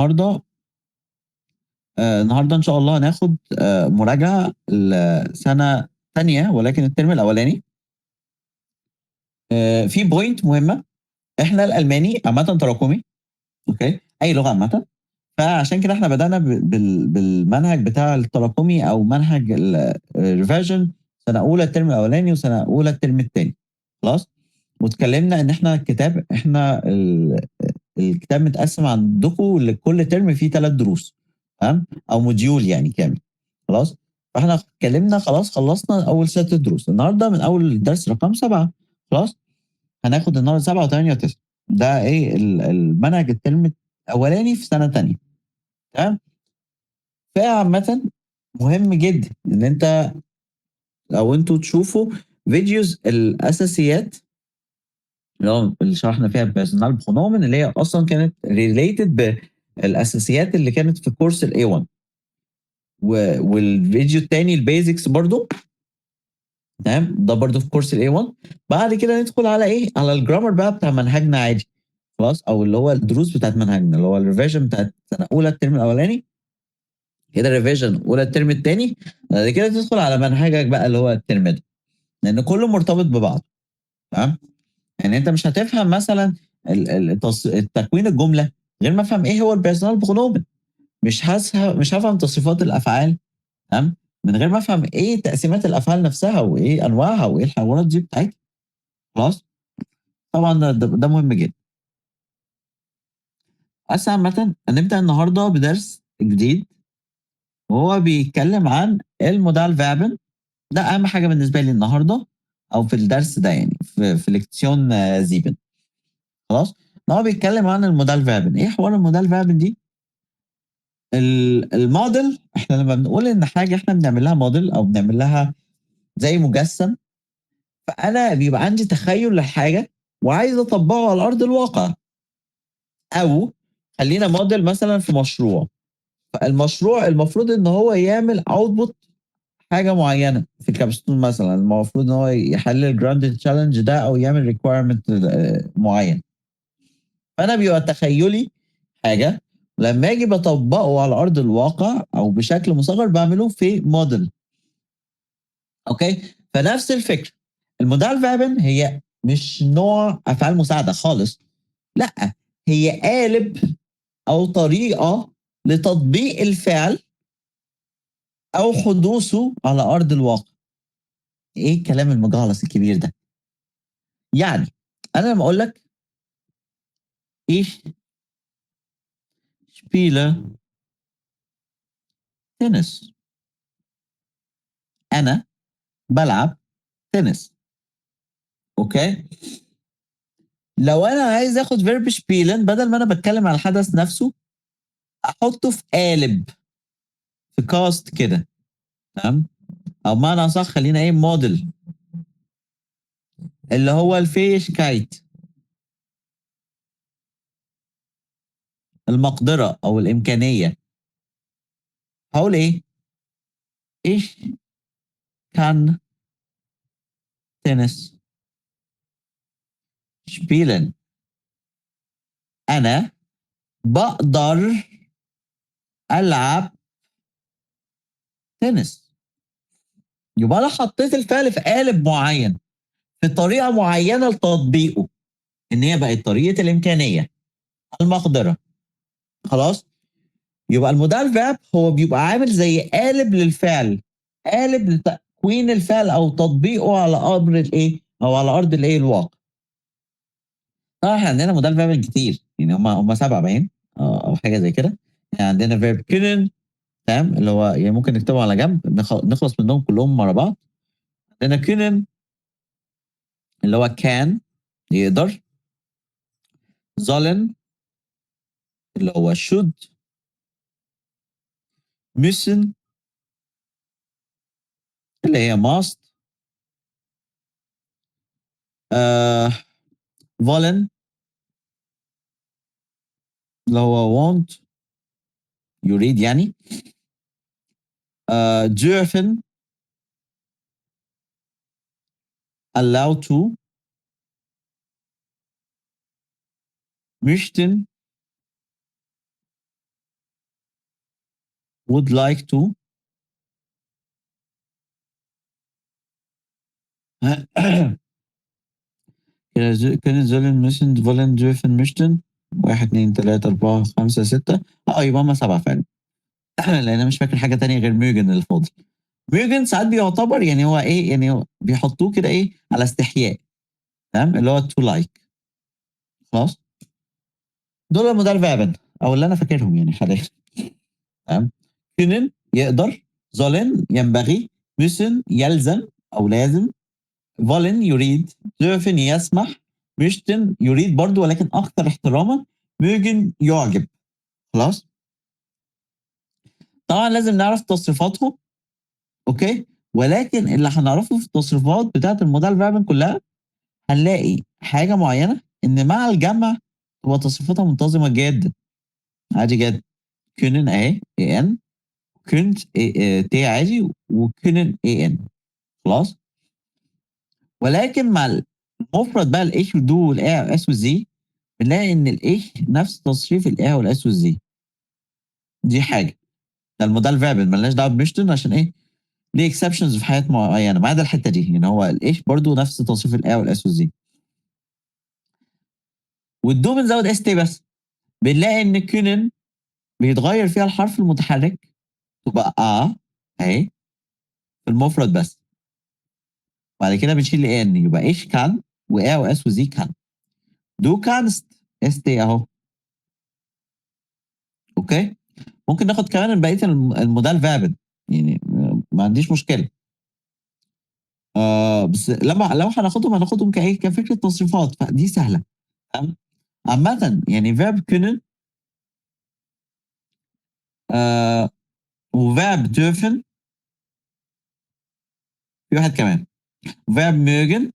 النهارده النهارده إن شاء الله هناخد مراجعة لسنة تانية ولكن الترم الأولاني. في point مهمة، إحنا الألماني عامةً تراكمي، أوكي، أي لغة عامةً، فعشان كده إحنا بدأنا بالمنهج بتاع التراكمي أو منهج الrevision سنة أولى الترم الأولاني وسنة أولى الترم التاني، خلاص؟ واتكلمنا إن إحنا الكتاب متقسم عندكم لكل ترم فيه 3 دروس، تمام؟ أو موديول يعني كامل، خلاص؟ فإحنا اتكلمنا خلاص خلصنا أول 6 دروس، النهارده من أول الدرس رقم 7 خلاص؟ هناخد النهارده 7 و8 و9 ده إيه المنهج الترم الأولاني في سنة تانية، تمام؟ فعامةً مهم جدًا إن أنت أو أنتم تشوفوا فيديوز الأساسيات اللي شرحنا فيها personal pronomen اللي هي أصلًا كانت related بالأساسيات اللي كانت في كورس الA1 والفيديو التاني الbasics برضه، تمام، ده برضه في كورس الA1 بعد كده ندخل على إيه، على الجرامر بقى بتاع منهجنا عادي، خلاص، أو اللي هو الدروس بتاعة منهجنا اللي هو الrevision بتاعة سنة أولى الترم الأولاني، كده revision أولى الترم التاني، بعد كده تدخل على منهجك بقى اللي هو الترم ده، لأن كله مرتبط ببعضه، تمام؟ يعني أنت مش هتفهم مثلًا تكوين الجملة غير ما أفهم إيه هو الpersonal pronomen، مش هافهم تصريفات الأفعال، تمام، من غير ما أفهم إيه تقسيمات الأفعال نفسها وإيه أنواعها وإيه الحوارات دي بتاعتها، خلاص؟ طبعًا ده مهم جدًا. بس عامةً هنبدأ النهارده بدرس جديد وهو بيتكلم عن الmodal verben، ده أهم حاجة بالنسبة لي النهارده أو في الدرس ده يعني في Lektion 7 خلاص؟ هو بيتكلم عن الmodal verben، إيه حوار الmodal verben دي؟ الmodel إحنا لمّا بنقول إن حاجة إحنا بنعمل لها model أو بنعمل لها زي مجسّم، فأنا بيبقى عندي تخيُّل للحاجة وعايز أطبّقه على أرض الواقع، أو خلّينا model مثلًا في مشروع، فالمشروع المفروض إن هو يعمل output حاجة معيّنة في الكبسولة مثلًا، المفروض إن هو يحل الgrounded challenge ده أو يعمل requirement معيّن. فأنا بيبقى تخيُّلي حاجة، لمّا آجي باطبّقه على أرض الواقع أو بشكل مصغّر باعمله في model، أوكي؟ فنفس الفكرة، الmodal verben هي مش نوع أفعال مساعدة خالص، لأ، هي قالب أو طريقة لتطبيق الفعل أو حدوثه على أرض الواقع. إيه الكلام المجعلص الكبير ده؟ يعني أنا لمّا أقول لك Ich spiele Tennis، أنا بالعب تنس، أوكي؟ لو أنا عايز آخد verb spielen بدل ما أنا باتكلم على الحدث نفسه، أحطه في قالب، في cast كده، تمام؟ أو بمعنى أصح خلّينا إيه model اللي هو الfähigkeit، المقدرة أو الإمكانية. هاقول إيه؟ Ich kann Tennis spielen. أنا باقدر ألعب تنس. يبقى أنا حطيت الفعل في قالب معيّن، في طريقة معيّنة لتطبيقه، إن هي بقت طريقة الإمكانية، المقدرة، خلاص؟ يبقى الmodal verb هو بيبقى عامل زي قالب للفعل، قالب لتكوين الفعل أو تطبيقه على أمر الإيه، أو على أرض الإيه، الواقع. طبعًا إحنا عندنا modal verb كتير، يعني هم 7 باين أو حاجة زي كده. يعني عندنا verb können، تمام، اللي هو يعني ممكن نكتبه على جنب نخلص منهم كلّهم ورا بعض. عندنا können اللي هو can يقدر، sollen اللي هو should، müssen اللي هي must، آآ wollen اللي هو want يريد يعني، dürfen allow to، möchten would like to können sollen müssen wollen dürfen möchten 1 2 3 4 5 6 يبقى هم 7 فعلًا لأن أنا مش فاكر حاجة تانية غير mögen اللي فاضل. mögen ساعات بيعتبر يعني هو إيه، يعني هو بيحطوه كده إيه على استحياء، تمام، اللي هو to like. خلاص؟ دول المودال verben أو اللي أنا فاكرهم يعني حاليًا. تمام؟ können يقدر، sollen ينبغي، müssen يلزم أو لازم، wollen يريد، dürfen يسمح، möchten يريد برضه ولكن أكثر احتراما، mögen يعجب. خلاص؟ طبعًا لازم نعرف تصريفاتهم، أوكي؟ ولكن اللي هنعرفه في التصريفات بتاعة المودال verben كلها هنلاقي حاجة معينة إن مع الجمع تبقى تصريفاتها منتظمة جدًا، عادي جدًا. können أهي en könnt T عادي وkönnen en. خلاص؟ ولكن مع المفرد بقى الإيش والدو والإيه والأس والزي بنلاقي إن الإيش نفس تصريف الإيه والأس والزي. دي حاجة. ده المودال verben ما لناش دعوة بمشتن عشان إيه؟ ليه exceptions في حاجات معينة ما عدا الحتة دي، يعني هو الإيش برضه نفس تصريف الإيه والأس والزي. والدو بنزود اس تي بس. بنلاقي إن können بيتغير فيها الحرف المتحرك تبقى أهي في المفرد بس. بعد كده بنشيل ان يبقى ايش كان وايه واس وزي كان. دو كانست اس تي اهو. اوكي، ممكن ناخد كمان بقيه المودال فابن يعني ما عنديش مشكله. بس لو هناخدهم كايه كفكره تصريفات فدي سهله. تمام. عامه يعني فيرب كونن وفيرب dürfen في واحد كمان فيرب mögen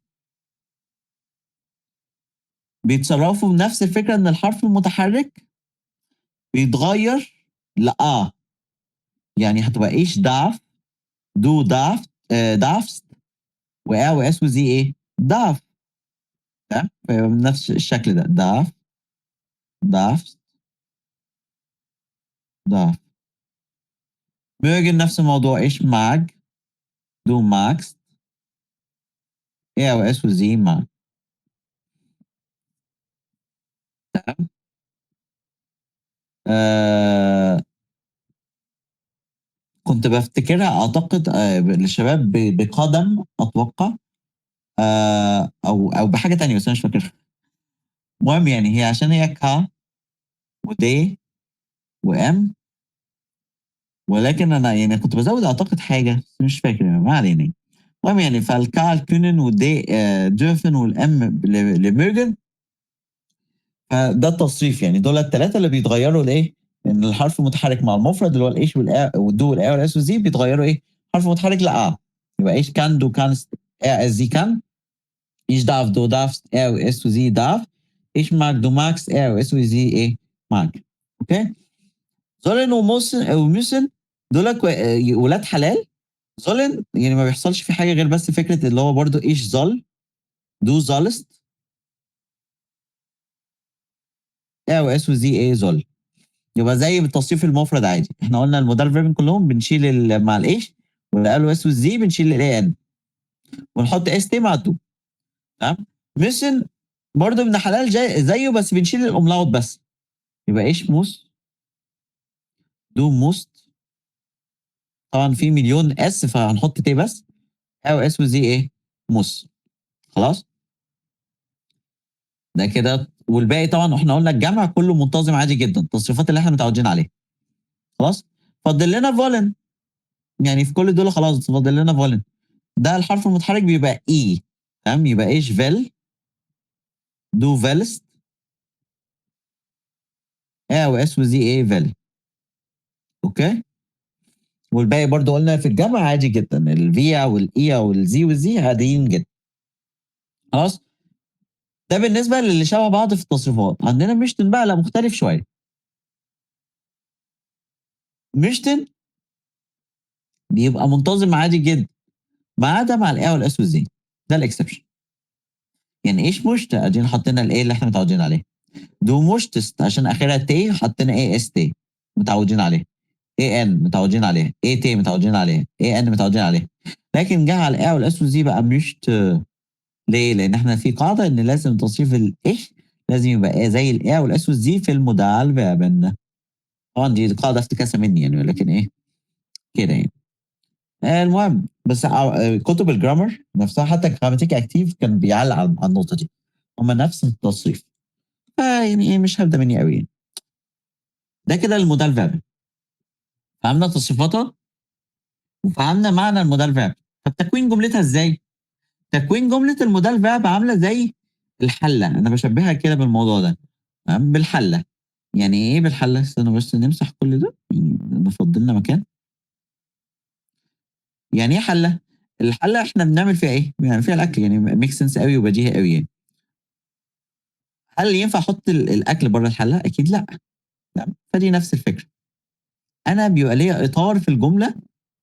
بيتصرفوا بنفس الفكره ان الحرف المتحرك بيتغير يعني هتبقى ايش darf du darfst وآ وإس وزي إيه؟ ضعف. تمام؟ فيبقى بنفس الشكل ده darfst darf. mögen نفس الموضوع إيش mag du magst آ وإس وزي mag. تمام؟ كنت بافتكرها أعتقد للشباب بقدم أتوقع أو بحاجة تانية بس أنا مش فاكرها. المهم يعني هي عشان هي ك ود وام ولكن أنا يعني كنت بازود أعتقد حاجة بس مش فاكر ما علينا. المهم يعني فالكال كونن ودي dürfen والام لمögen فده التصريف يعني دول الثلاثه اللي بيتغيروا لايه؟ ان الحرف المتحرك مع المفرد اللي هو الايش والدو والاي والاس والزي بيتغيروا ايه؟ حرف متحرك يبقى ايش كان دو كانست اس زي كان ايش داف دو دافست اي واس وزي داف ايش ماك دو ماكس اي واس وزي ايه ماك. اوكي. زولن وموسن دول ولاد حلال. زولن يعني ما بيحصلش في حاجه غير بس فكره اللي هو برضو ايش زل دو زالست اي واس وزي ايه زل. يبقى زي بالتصريف المفرد عادي احنا قلنا المودال فيربن كلهم بنشيل مع الايش والال اس والزي بنشيل الاي ان ونحط اس تي مع الدو. تمام. ميشن برضه ابن حلال زيه بس بنشيل الاملاوت بس. يبقى ايش موس دو موست طبعا في مليون اس فهنحط تي بس او اس وزي ايه موس. خلاص ده كده والباقي طبعا احنا قلنا الجمع كله منتظم عادي جدا التصريفات اللي احنا متعودين عليها. خلاص فاضل لنا فولن يعني في كل دول خلاص فاضل لنا فولن. ده الحرف المتحرك بيبقى اي. تمام يبقى ايش فيل دو فيلست ايه واس وزي ايه فيل. اوكي والباقي برضو قلنا في الجامعة عادي جدا الفيا والايا والزي والزي عاديين جدا. خلاص ده بالنسبة للي شبه بعض في التصريفات. عندنا مشتن بقى لا مختلف شوية. مشتن بيبقى منتظم عادي جدا ما عدا مع الايه والاس والزي. ده الاكسبشن. يعني ايش مشت ادينا حطينا الايه اللي احنا متعودين عليه. دو مشتست عشان اخرها تي حطينا ايه اس تي متعودين عليه. ان متعودين عليها، اي تي متعودين عليها، اي ان متعودين عليها. لكن جه على الاي والاس والزي بقى مش ليه؟ لان احنا في قاعده ان لازم تصريف الايش لازم يبقى زي الاي والاس والزي في المودال فيربن. طبعا دي قاعده افتكاسه مني يعني، ولكن ايه كده يعني. المهم بس كتب الجرامر نفسها حتى جراماتيك اكتيف كان بيعلق على النقطه دي. هما نفس التصريف. فيعني ايه مش هبدا مني قوي يعني. ده كده المودال فيرب. فهمنا تصريفاتها وفهمنا معنى المودال فيرب. طب تكوين جملتها ازاي؟ تكوين جمله المودال فيرب عامله زي الحله. انا بشبهها كده بالموضوع ده. تمام؟ بالحله. يعني ايه بالحله؟ استنى بس نمسح كل ده يعني نفضل لنا مكان. يعني ايه حله؟ الحله احنا بنعمل فيها ايه؟ بنعمل فيها الاكل يعني ميك سنس قوي وبديهي قوي يعني. هل ينفع احط الاكل بره الحله؟ اكيد لا. لا. فدي نفس الفكره. انا بيبقى ليا اطار في الجمله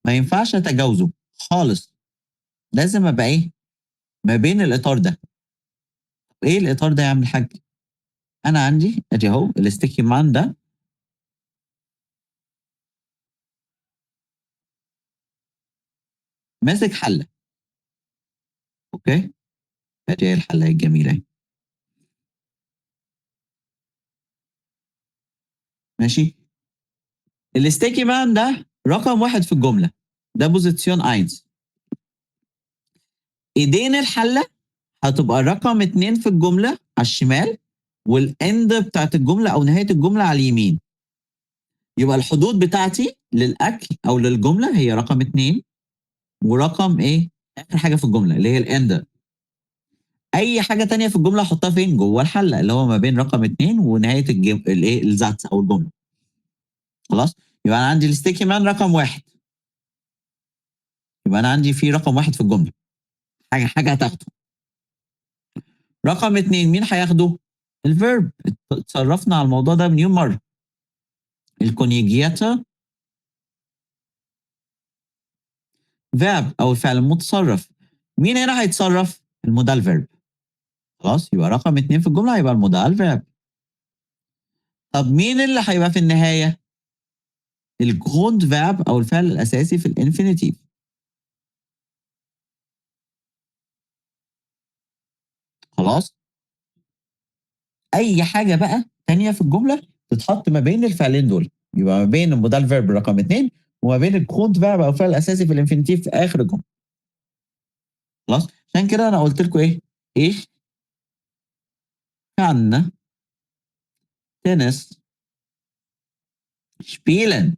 ما ينفعش اتجاوزه خالص. لازم ابقى ايه؟ ما بين الاطار ده. ايه الاطار ده يا عم الحاج؟ انا عندي ادي اهو الاستيكي مان ده ماسك حله. اوكي. ادي هي الحله الجميله اهي. ماشي. الاستيكي مان ده رقم واحد في الجمله. ده بوزيسيون اينز. ايدين الحله هتبقى رقم اتنين في الجمله على الشمال. والاند بتاعت الجمله او نهايه الجمله على اليمين. يبقى الحدود بتاعتي للاكل او للجمله هي رقم اتنين. ورقم ايه؟ اخر حاجه في الجمله اللي هي الاند. اي حاجه تانية في الجمله احطها فين؟ جوه الحله اللي هو ما بين رقم اتنين ونهايه الايه الزاتس او الجمله. خلاص. يبقى انا عندي الستيكي مان رقم واحد. يبقى انا عندي في رقم واحد في الجمله. حاجه هتاخده. رقم اتنين مين هياخده؟ الفيرب. اتصرفنا على الموضوع ده مليون مره. الكونيجياتا فيرب او الفعل المتصرف. مين هنا هيتصرف؟ المودال فيرب. خلاص يبقى رقم اتنين في الجمله هيبقى المودال فيرب. طب مين اللي هيبقى في النهايه؟ الجروند فيرب او الفعل الاساسي في الانفينيتيف. خلاص. اي حاجه بقى تانية في الجمله تتحط ما بين الفعلين دول. يبقى ما بين المودال فيرب رقم اتنين وما بين الجروند فيرب او الفعل الاساسي في الانفينيتيف في اخر الجمله. خلاص. عشان كده انا قلت لكم ايه؟ ايش كان تنس شبيلن.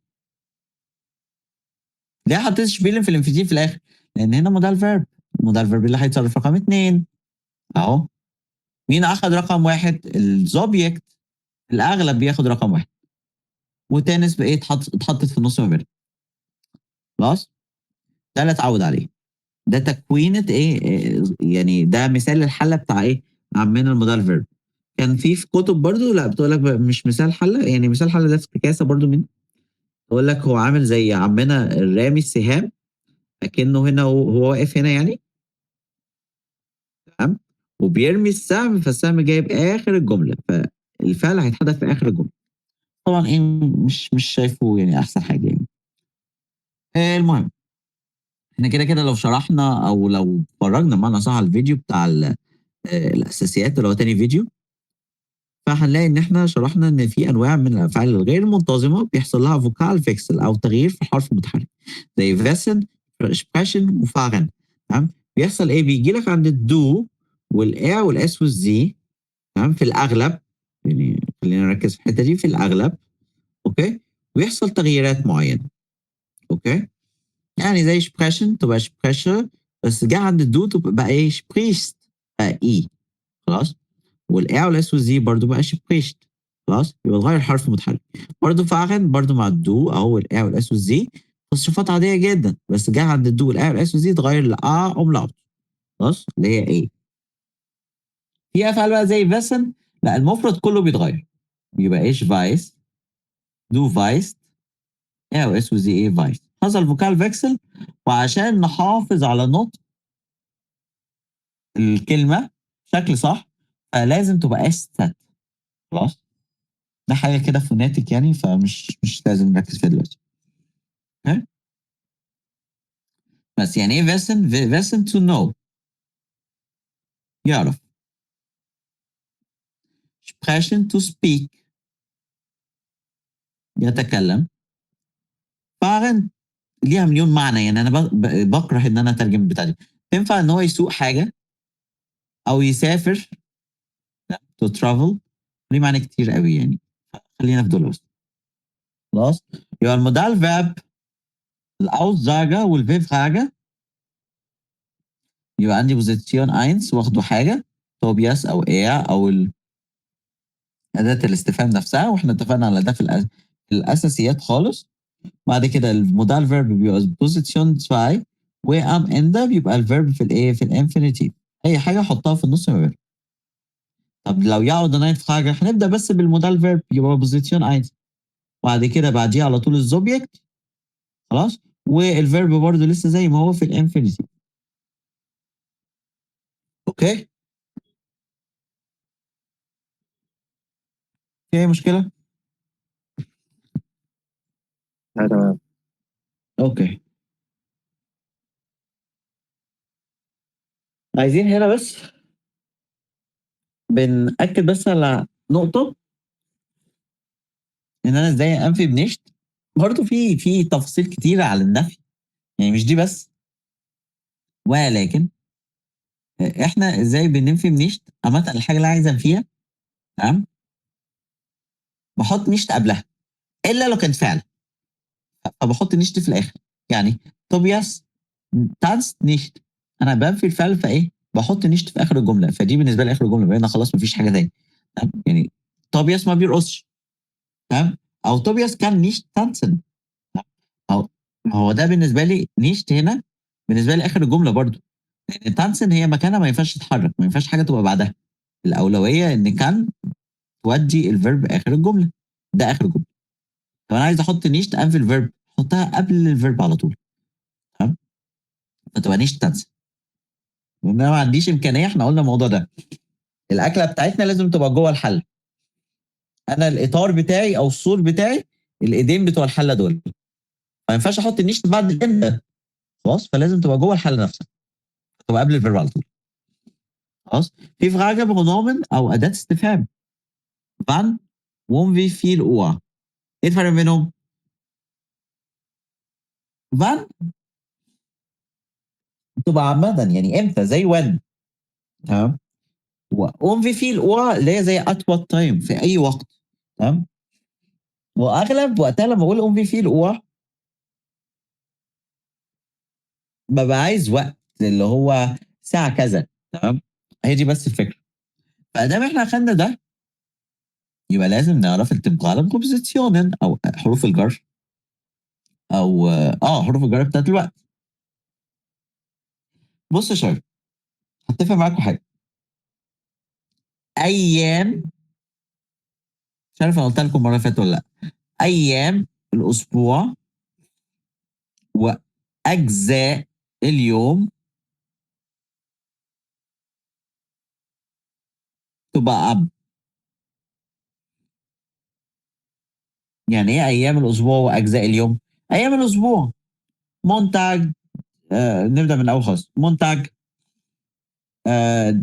ليه حطيت شبيلن في الانفينيتيف في الاخر؟ لان هنا مودال فيرب. المودال فيرب اللي هيتصرف رقم اتنين. اهو. مين اخذ رقم واحد؟ الزوبيكت. الاغلب بياخد رقم واحد. وتنس بايه اتحطت في النص ما بينهم. خلاص. ده اللي اتعود عليه. ده تكوينة يعني ده مثال الحلة بتاع ايه؟ عمنا المودال فيرب. كان في كتب برضو لا بتقول لك مش مثال حلة يعني مثال حلة ده افتكاسة برضو من. تقول لك هو عامل زي عمنا الرامي السهام. اكنه هنا هو واقف هنا يعني. تمام. وبيرمي السهم فالسهم جايب اخر الجملة فالفعل هيتحدث في اخر الجملة. طبعا ايه مش شايفه يعني احسن حاجة يعني. المهم. احنا كده كده لو شرحنا او لو اتفرجنا بمعنى صح على الفيديو بتاع الاساسيات اللي هو تاني فيديو. فهنلاقي ان احنا شرحنا ان في انواع من الافعال الغير المنتظمه بيحصل لها فوكال فيكسل او تغيير في الحرف المتحرك. زي فيسن سبريشن وفاغن. تمام. بيحصل ايه؟ بيجي لك عند الدو والاي والاس والزي. تمام في الاغلب. يعني خلينا نركز في الحته دي في الاغلب. اوكي. ويحصل تغييرات معينه. اوكي. يعني زي سبريشن تبقى سبريشر. بس جه عند الدو تبقى بقى ايه؟ سبريست. بقى اي. خلاص. والاي والاس والزي برضو بقى شبريشت. خلاص يبقى اتغير حرف متحرك. برضو فاغن برضو مع الدو اهو الاي والاس والزي. تصريفات عاديه جدا بس جه عند الدو والاي والاس والزي اتغير لا املاوت. خلاص اللي هي ايه؟ في افعال بقى زي فيسن. لا المفرد كله بيتغير. يبقى ايش فايس. دو فايس. اي والاس والزي ايه فايس. حصل فوكال فيكسل. وعشان نحافظ على نطق الكلمه بشكل صح فلازم تبقى ست. خلاص. ده حاجه كده فوناتيك يعني فمش مش لازم نركز فيها دلوقتي. أوكي؟ بس يعني إيه wissen؟ wissen to know يعرف. sprechen to speak يتكلم. fahren ليها مليون معنى، يعني أنا باكره إن أنا أترجم البتاع دي. تنفع إن هو يسوق حاجة أو يسافر لأ to travel ليه معاني كتير أوي يعني، خلّينا في دول بس. خلاص؟ يبقى الmodal verb الaussage والW-Frage يبقى عندي Position 1 واخده حاجة Tobias أو er أو أداة الاستفهام نفسها، وإحنا اتفقنا على ده في الأساسيات خالص. بعد كده الmodal verb بيبقى Position 2 وam Ende بيبقى الverb في الإيه، في الinfinitive. أي حاجة أحطها في النُص ما بينهم. طب لو يعود eine Frage هنبدأ بس بالmodal verb يبقى Position 1 وبعد كده بعديه على طول الsubject خلاص، والverb برضه لسه زي ما هو في الinfinitive. أوكي؟ في أي مشكلة؟ لا تمام. أوكي. عايزين هنا بس بنأكد بس على نقطة إن أنا إزاي أنفي بنشت. برضه في تفاصيل كتيرة على النفي، يعني مش دي بس. ولكن إحنا إزاي بننفي بنشت عامةً الحاجة اللي أنا عايز أنفيها تمام، باحط نشت قبلها إلا لو كانت فعل، فباحط نشت في الآخر. يعني Tobias tanzt nicht أنا بانفي الفعل فإيه، باحط نشت في آخر الجملة، فدي بالنسبة لي آخر الجملة، بقينا خلاص ما فيش حاجة تاني تمام، يعني Tobias ما بيرقصش تمام، أو Tobias kann nicht tanzen. أهو ما هو ده بالنسبة لي نيشت هنا بالنسبة لي آخر الجملة برضه، لأن تانسن هي مكانها ما ينفعش تتحرك، ما ينفعش حاجة تبقى بعدها. الأولوية إن كان تودي الفيرب آخر الجملة، ده آخر الجملة. طب أنا عايز أحط نيشت أنفي الفيرب، أحطها قبل الفيرب على طول تمام، فتبقى نيشت تانسن. وإن أنا ما عنديش إمكانية، إحنا قلنا الموضوع ده، الأكلة بتاعتنا لازم تبقى جوه الحلة. أنا الإطار بتاعي أو السور بتاعي الإيدين بتوع الحلة دول، ما ينفعش أحط النيشت بعد الإند خلاص، فلازم تبقى جوه الحلة نفسها، تبقى قبل الفيرب على طول. خلاص، في Frage Pronomen أو أداة استفهام wann وum wie viel Uhr. إيه الفرق بينهم؟ wann بتبقى عامة يعني إمتى زي when تمام، وum wie viel Uhr اللي هي زي at what time في أي وقت تمام، وأغلب وقتها لما أقول um wie viel Uhr ببقى عايز وقت اللي هو ساعة كذا تمام، هي دي بس الفكرة. فدام إحنا أخدنا ده يبقى لازم نعرف التبقالة بروبوزيسيونن أو حروف الجر أو حروف الجر بتاعت الوقت. بص يا شباب هتفق معاكم حاجة، أيام مش عارف أنا قلت لكم المرة اللي فاتت ولا لأ، أيام الأسبوع وأجزاء اليوم تبقى أب. يعني إيه أيام الأسبوع وأجزاء اليوم؟ أيام الأسبوع مونتاج نبدأ من أول خالص، مونتاج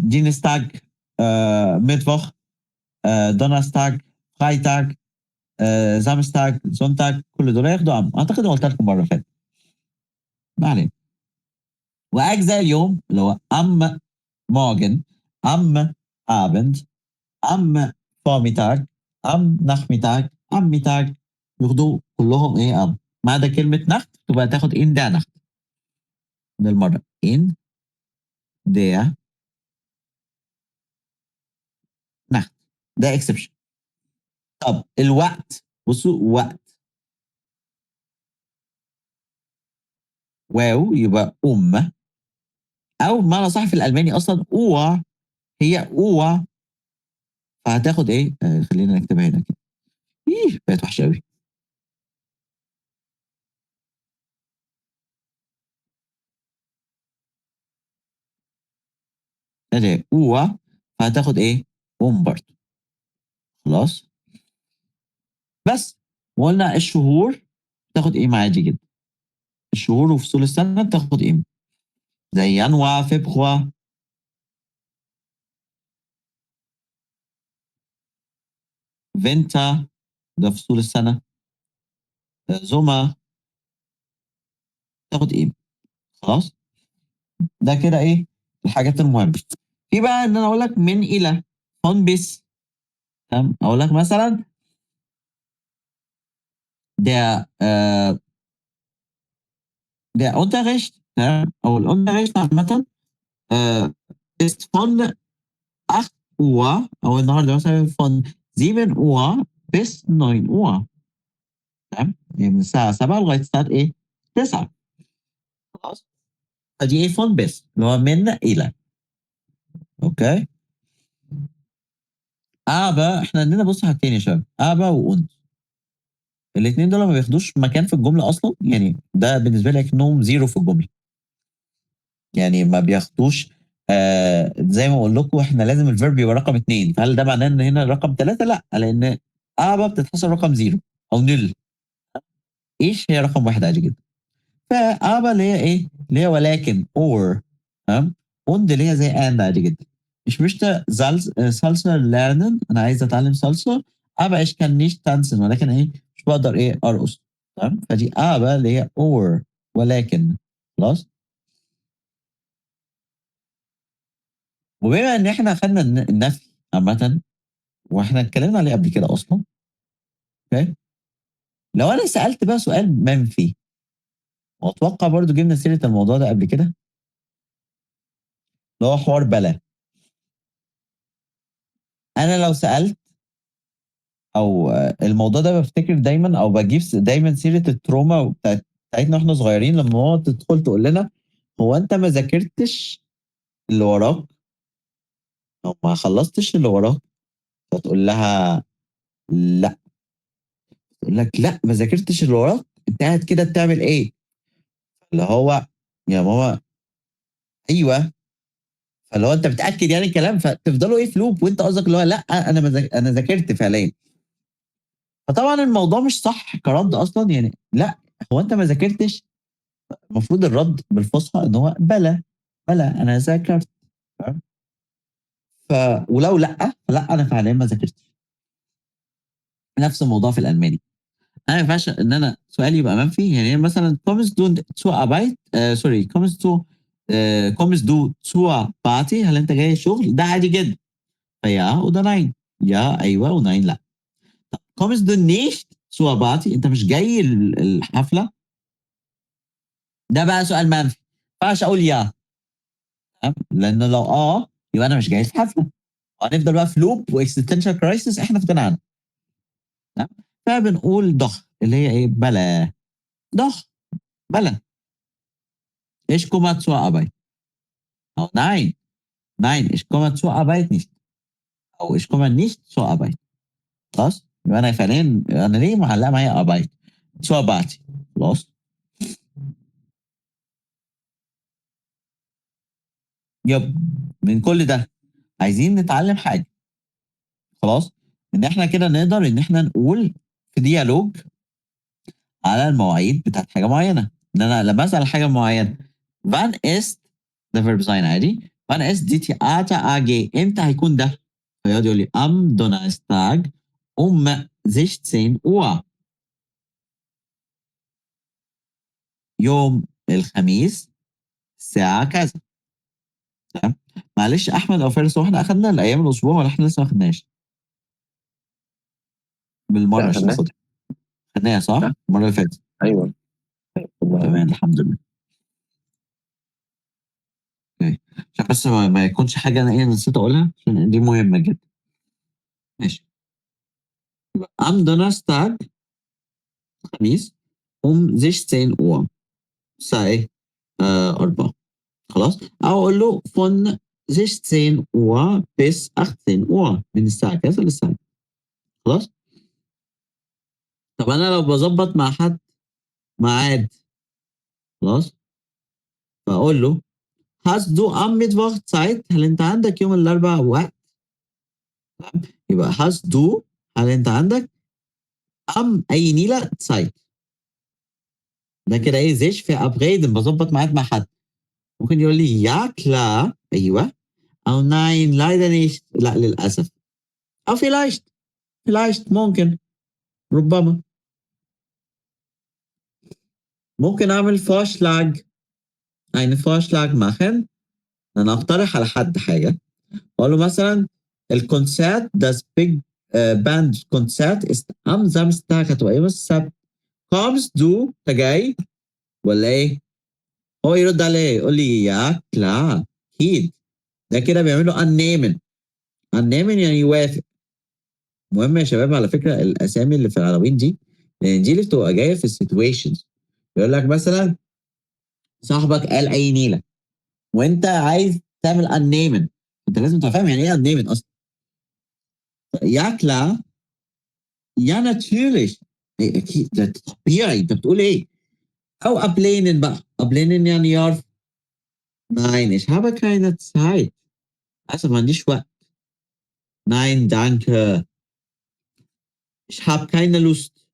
دينستاج ميتفوخ دونرستاج فرايتاج زامستاج سونتاج، كل دول ياخدوا أم. أعتقد أنا قلت لكم المرة اللي فاتت، ما علينا. وأجزاء اليوم اللي هو أم morgen am Abend am Vormittag am Nachmittag am Mittag ياخدوا كلهم ايه ام، ما عدا كلمة نخت تبقى تاخد in der Nacht بالمرة in der Nacht، ده exception. طب الوقت بصوا وقت واو يبقى او بمعنى صح في الألماني أصلا هي فهتاخد ايه خلينا نكتبها هنا كده، بقت وحشة قوي. ادي فهتاخد ايه برضه خلاص. بس وقلنا الشهور تاخد ايه عادي جدا الشهور وفصول السنة بتاخد إيه؟ زي يناير، فبراير، فينتر ده فصول السنة، زوما تاخد إيه؟ خلاص؟ ده كده إيه؟ الحاجات المهمة. في بقى إن أنا أقول لك من إلى von bis. تمام؟ أقول لك مثلا der der Unterricht، تمام؟ أو الunterricht عامةً ist von 8 Uhr أو النهارده مثلًا von 7 Uhr bis 9 Uhr. تمام؟ يعني من الساعة 7 لغاية الساعة إيه؟ 9. خلاص؟ فدي إيه von bis اللي هو من إلى. أوكي؟ aber إحنا عندنا بُص حاجتين يا شباب aber وund. الاتنين دول ما بياخدوش مكان في الجملة أصلًا، يعني ده بالنسبة لي أكنهم زيرو في الجملة. يعني ما بياخدوش زي ما باقول لكم إحنا لازم الverb يبقى رقم 2، فهل ده معناه إن هنا رقم 3؟ لأ، لإن aber بتتحسب رقم 0 أو nil. إيش هي رقم 1 عادي جدًا. فaber اللي هي إيه، اللي هي ولكن or. تمام، und اللي هي زي and عادي جدًا. Ich möchte Salsa lernen، أنا عايز أتعلم صلصة، aber ich kann nicht tanzen، ولكن إيه، مش باقدر إيه، أرقص. تمام، فدي aber اللي هي or ولكن. خلاص؟ وبما إن إحنا أخدنا النفي عامةً وإحنا اتكلمنا عليه قبل كده أصلًا. أوكي، لو أنا سألت بقى سؤال منفي، وأتوقع برضه جبنا سيرة الموضوع ده قبل كده، اللي هو حوار بلى. أنا لو سألت أو الموضوع ده بافتكر دايمًا أو باجيب دايمًا سيرة التروما بتاعتنا وإحنا صغيرين، لمّا ماما تدخل تقول لنا: "هو أنت ما ذاكرتش اللي وراك؟ أو ما خلصتش اللي وراك؟" فتقول لها: "لأ." تقول لك: "لأ، ما ذاكرتش اللي وراك؟ أنت قاعد كده بتعمل إيه؟" اللي هو يا ماما أيوه. فاللي هو أنت متأكد يعني الكلام، فتفضلوا إيه في loop وأنت قصدك اللي هو لأ، أنا ذاكرت فعليًا. فطبعًا الموضوع مش صح كرَد أصلًا، يعني لأ، هو أنت ما ذاكرتش؟ المفروض الرَد بالفُصحى إن هو بلى، بلى أنا ذاكرت. تمام، ف ولو لأ، فلأ أنا فعليًا ما ذاكرتش. نفس الموضوع في الألماني. أنا ما ينفعش إن أنا سؤالي يبقى منفي، يعني مثلًا kommst du zur Arbeit sorry kommst du zur Party، هل أنت جاي الشغل؟ ده عادي جدًا. فja oder nein. ja أيوه وnein لأ. طب kommst du nicht zur Party، أنت مش جاي الحفلة؟ ده بقى سؤال منفي. ما ينفعش أقول ja. تمام، لأن لو يبقى أنا مش جاي الحفلة، وهنفضل بقى في loop وexistential crisis إحنا في غنى عنها. تمام، فبنقول doch اللي هي إيه، بلى. doch بلى. ich komme zur Arbeit. أو nein، nein ich komme zur Arbeit nicht. أو ich komme nicht zur Arbeit. خلاص، يبقى أنا فعليًا أنا ليه معلقة معايا Arbeit zur Party. خلاص. من كل ده عايزين نتعلم حاجة. خلاص، إن إحنا كده نقدر إن إحنا نقول في ديالوج على المواعيد بتاعة حاجة معينة. إن أنا لما أسأل حاجة معينة wann ist ده verb sein عادي. wann ist die Theater AG، إمتى هيكون ده؟ فيقعد يقول لي am Donnerstag um 16 Uhr. يوم الخميس الساعة كذا. تمام، معلش أحمد أو فارس، هو إحنا أخدنا الأيام الأسبوع ولا إحنا لسه ما خدناش؟ بالمرة لأ عشان خدناه. ناخدها. خدناها صح؟ لأ، المرة اللي فاتت. أيوه. تمام الحمد لله. أوكي. عشان بس ما يكونش حاجة أنا نسيت أقولها عشان دي مهمة جدًا. ماشي. يبقى am Donnerstag الخميس um 16 Uhr الساعة إيه؟ 16:00. خلاص؟ أو أقول له von 16 Uhr bis 18 Uhr من الساعة كذا للساعة. خلاص؟ طب أنا لو باضبّط مع حد ميعاد، خلاص؟ فأقول له hast du am Mittwoch Zeit، هل أنت عندك يوم الأربع وقت؟ تمام؟ يبقى hast du، هل أنت عندك am أي نيلة Zeit. ده كده ايه زيش في ابغيدن بظبط ميعاد مع حد. ممكن يقول لي يا كلا ايوه او ناين لايدا نيشت لا للاسف او في لايشت ممكن ربما ممكن اعمل فاشلاج ein Vorschlag machen. انا اقترح على حد حاجه اقول له مثلا الكونسرت das Big Band Konzert ist am Samstag هتبقى يوم السبت kommst du انت جاي ولا ايه؟ هو يرد عليه يقول لي يا كلا اكيد. ده كده بيعملوا annehmen يعني يوافق. مهم يا شباب على فكره الاسامي اللي في العناوين دي لان دي اللي بتبقى جايه في السيتويشنز. يقول لك مثلا صاحبك قال اي نيله وانت عايز تعمل annehmen. انت لازم تبقى فاهم يعني ايه annehmen اصلا. يا كلا يا natürlich إيه اكيد ده طبيعي انت بتقول ايه؟ او ablehnen بقى ablehnen يعني يعرف. nein ich habe keine Zeit. للاسف ما عنديش وقت. nein danke ich habe keine Lust.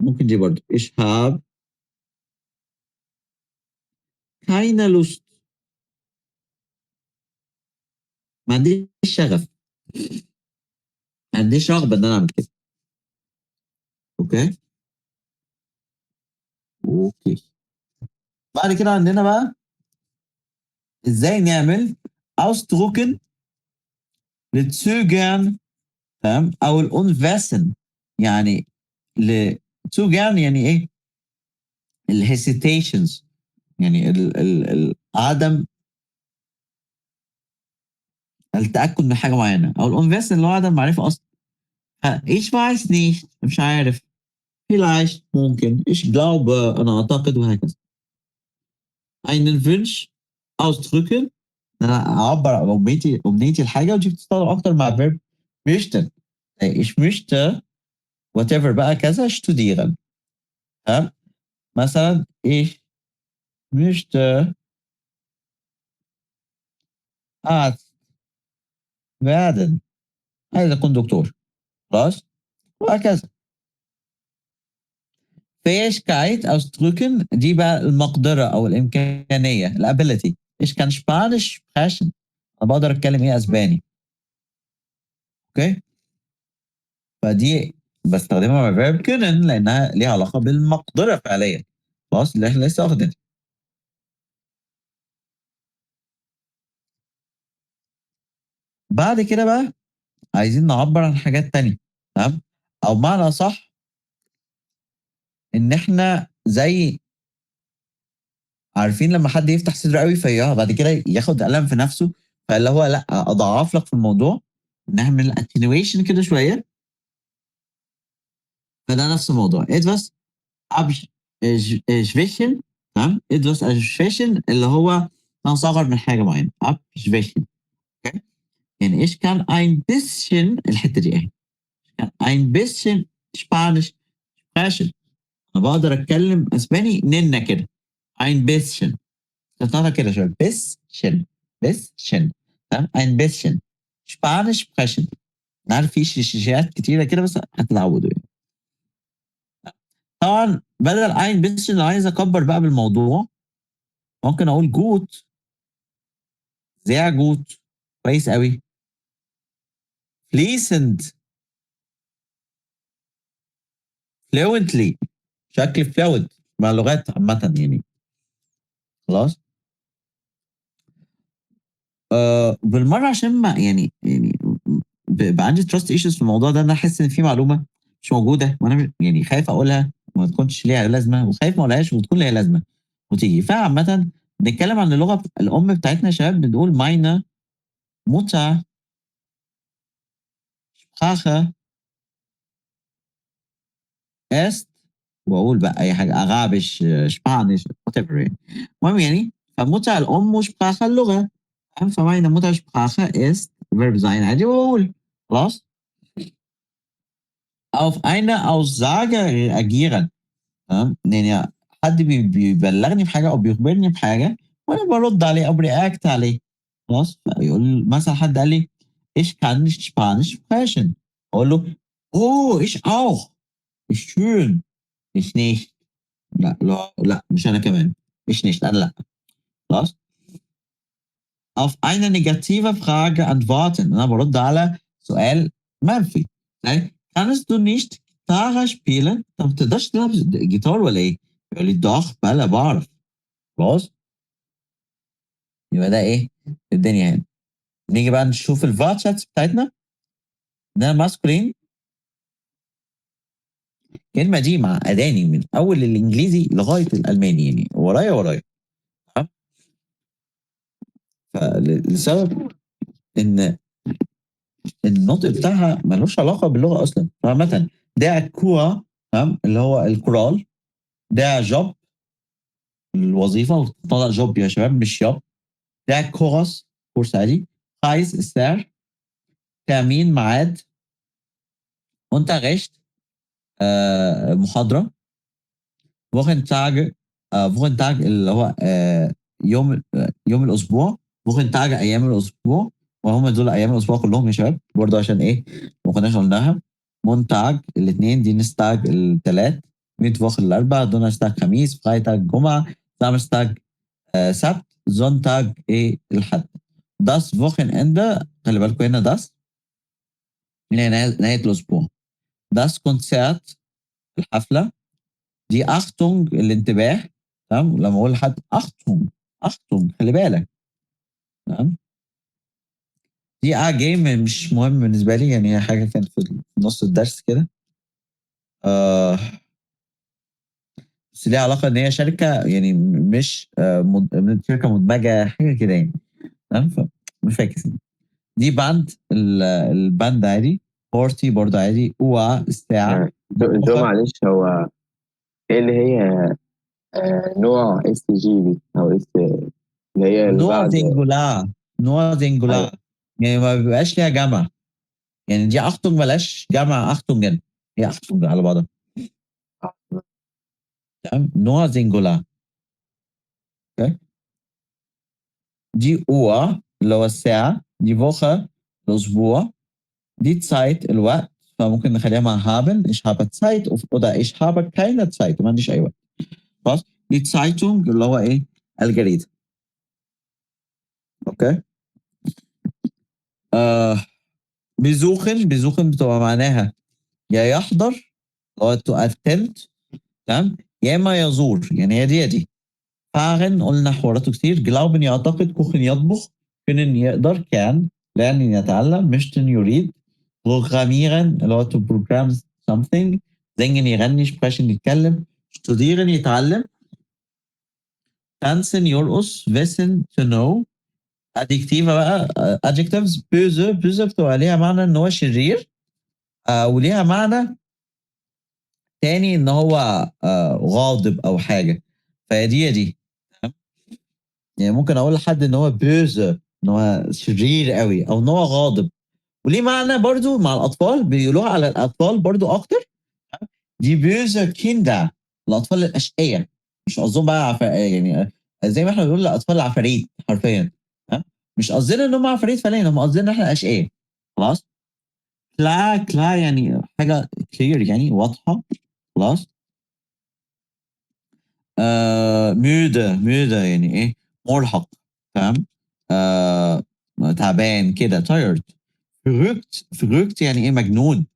ممكن دي برضه ich habe keine Lust. ما عنديش شغف ما عنديش رغبه ان انا اعمل كده. اوكي اوكي. بعد كده عندنا بقى ازاي نعمل ausdrucken لzögern تمام او الunwissen يعني zögern يعني ايه؟ الهيسيتيشنز يعني عدم التاكد من حاجه معينه او الunwissen اللي هو عدم المعرفه اصلا. ich weiß nicht مش عارف vielleicht ممكن ich glaube انا اعتقد وهكذا. einen Wunsch ausdrücken ان انا اعبر عن امنيتي الحاجه ودي بتستخدم اكتر مع verb möchten. ich möchte whatever بقى كذا studieren تمام. مثلا ich möchte Arzt werden عايز اكون دكتور خلاص وهكذا. Fähigkeit ausdrücken دي بقى المقدره او الامكانيه الابيليتي. ich kann Spanisch sprechen انا بقدر اتكلم ايه اسباني. اوكي فدي بستخدمها مع فيرب كونن لانها ليها علاقه بالمقدره فعليا خلاص اللي احنا لسه واخدينها. بعد كده بقى عايزين نعبر عن حاجات تانية تمام او معنى صح ان احنا زي عارفين لما حد يفتح صدره قوي فياه بعد كده ياخد قلم في نفسه فاللي هو لا اضعف لك في الموضوع نعمل اتنويشن كده شويه. فده نفس الموضوع etwas abschwächen تمام etwas abschwächen اللي هو نصغر من حاجه معينه abschwächen. اوكي يعني ايش كان ein bisschen الحته دي اهي كان ein bisschen Spanisch sprechen انا بقدر اتكلم اسباني ننه كده ein bisschen تطلع كده شويه bisschen تمام ein bisschen Spanisch sprechen. انا عارف في شيشات كتيره كده بس هتتعودوا يعني. طبعا بدل ein bisschen لو عايز اكبر بقى بالموضوع ممكن اقول gut sehr gut كويس قوي fließend fluently شكل fluent مع اللغات عامة يعني خلاص. بالمرة عشان ما يعني بقى عندي trust issues في الموضوع ده انا احس ان في معلومة مش موجودة وانا يعني خايف اقولها وما تكونش ليها لازمة وخايف ما اقولهاش وتكون ليها لازمة وتيجي فعامة نتكلم عن اللغة الأم بتاعتنا يا شباب بنقول meine Mutter Sprache ist واقول بقى اي حاجه اغابش شبانش وات ايفر يعني. المهم يعني فمتع الام وشبراخه اللغه تمام فمعنى متع شبراخه ist verb sein عادي واقول خلاص. auf eine Aussage reagieren تمام يعني حد بيبلغني بحاجه او بيخبرني بحاجه وانا برد عليه او رياكت عليه خلاص. يقول مثلا حد قال لي ich kann nicht Spanisch sprechen اقول له oh ich auch ist schön ich nicht لا لا لا مش انا كمان. مش انا لا. خلاص. Auf eine negative Frage antworten. انا برد على سؤال منفي. يعني kannst du nicht Gitarre spielen؟ انت ما بتقدرش تلعب جيتار ولا ايه؟ يقول لي doch بلا بعرف. خلاص. يبقى ده ايه الدنيا هنا. نيجي بقى نشوف الفاتشاتس بتاعتنا. ده ماسكولين. الكلمة دي معقداني من أول الإنجليزي لغاية الألماني، يعني ورايا ورايا. تمام؟ فلسبب إن النطق بتاعها ملوش علاقة باللغة أصلا. فمثلا ده كوا، تمام، اللي هو الكورال. ده جوب، الوظيفة، وتطلع جوب يا شباب مش ياب. ده كورس، كورس عادي. قايس السعر. تأمين ميعاد. وأنت غشت محاضرة. ووخنتاج. ووخنتاج اللي هو يوم الأسبوع. ووخنتاج أيام الأسبوع. وهم دول أيام الأسبوع كلهم يا شباب برضه، عشان إيه ما كناش قلناها. مونتاج الاثنين، دينستاج الثلاث. ميتفوخ الأربع، دونرستاج خميس، فرايتاج جمعة، سامستاج سبت، زونتاج إيه الحد. داس فوخن إندا، خلي بالكم هنا داس اللي هي نهاية الأسبوع. داس كونسيرت الحفلة. دي اختونج الانتباه. تمام، لما اقول لحد اختونج، اختونج خلي بالك. تمام. دي جيم مش مهم بالنسبه لي، يعني هي حاجه كانت في نص الدرس كده. آه بس ليها علاقه ان هي شركه، يعني مش شركه مدمجه حاجه كده يعني. تمام. مش فاكر. دي باند الباند عادي. بارتي برضه عادي. اوعى الساعه. جو معلش، هو ايه اللي هي نوع اس جي دي او اس اللي هي اللي نوع بعد؟ زنجولا. نوع ايوه. زنجولا. يعني ما بيبقاش ليها جمع. يعني دي اختونج ملاش جمع اختونجن. هي اختونج على بعضها. تمام. نوع زنجولا. اوكي. دي اور اللي هو الساعة. دي فوخة الأسبوع. دي تسايت الوقت. فممكن نخليها مع هابن. ich habe Zeit oder ich habe keine Zeit. ما عنديش أي وقت. خلاص. دي Zeitung اللي هو إيه الجريدة. اوكي. بيزوخن بتبقى معناها يا يحضر اللي هو to attend. تمام. يا إما يزور، يعني هي دي يا دي. فاغن قلنا حواراته كتير. جلاوبن يعتقد. كوخن يطبخ. كونن يقدر كان. لأن يتعلم. مشتن يريد. بروغراميرن اللي هو to program something. سingen يغني. sprechen يتكلم. studieren يتعلم. tanzen يرقص. wissen to know. adjective بقى adjectives. böse بتبقى ليها معنى ان هو شرير. وليها معنى تاني ان هو غاضب او حاجة. فهي دي يا دي. يعني ممكن اقول لحد ان هو بوزة، ان هو شرير قوي، او ان هو غاضب. وليه معنى برضو مع الاطفال، بيقولوها على الاطفال برضو اكتر. دي بوزة كيندا. الاطفال الاشقية. مش قصدهم بقى يعني زي ما احنا بنقول الاطفال العفاريت حرفيا. ها؟ مش قصدنا ان هم عفاريت فعليا، هم قصدنا ان احنا اشقية. خلاص. كلا يعني حاجة كلير، يعني واضحة. خلاص. ميودة يعني ايه مرهق. تمام. آه تعبان كده tired. verrückt يعني ايه مجنون.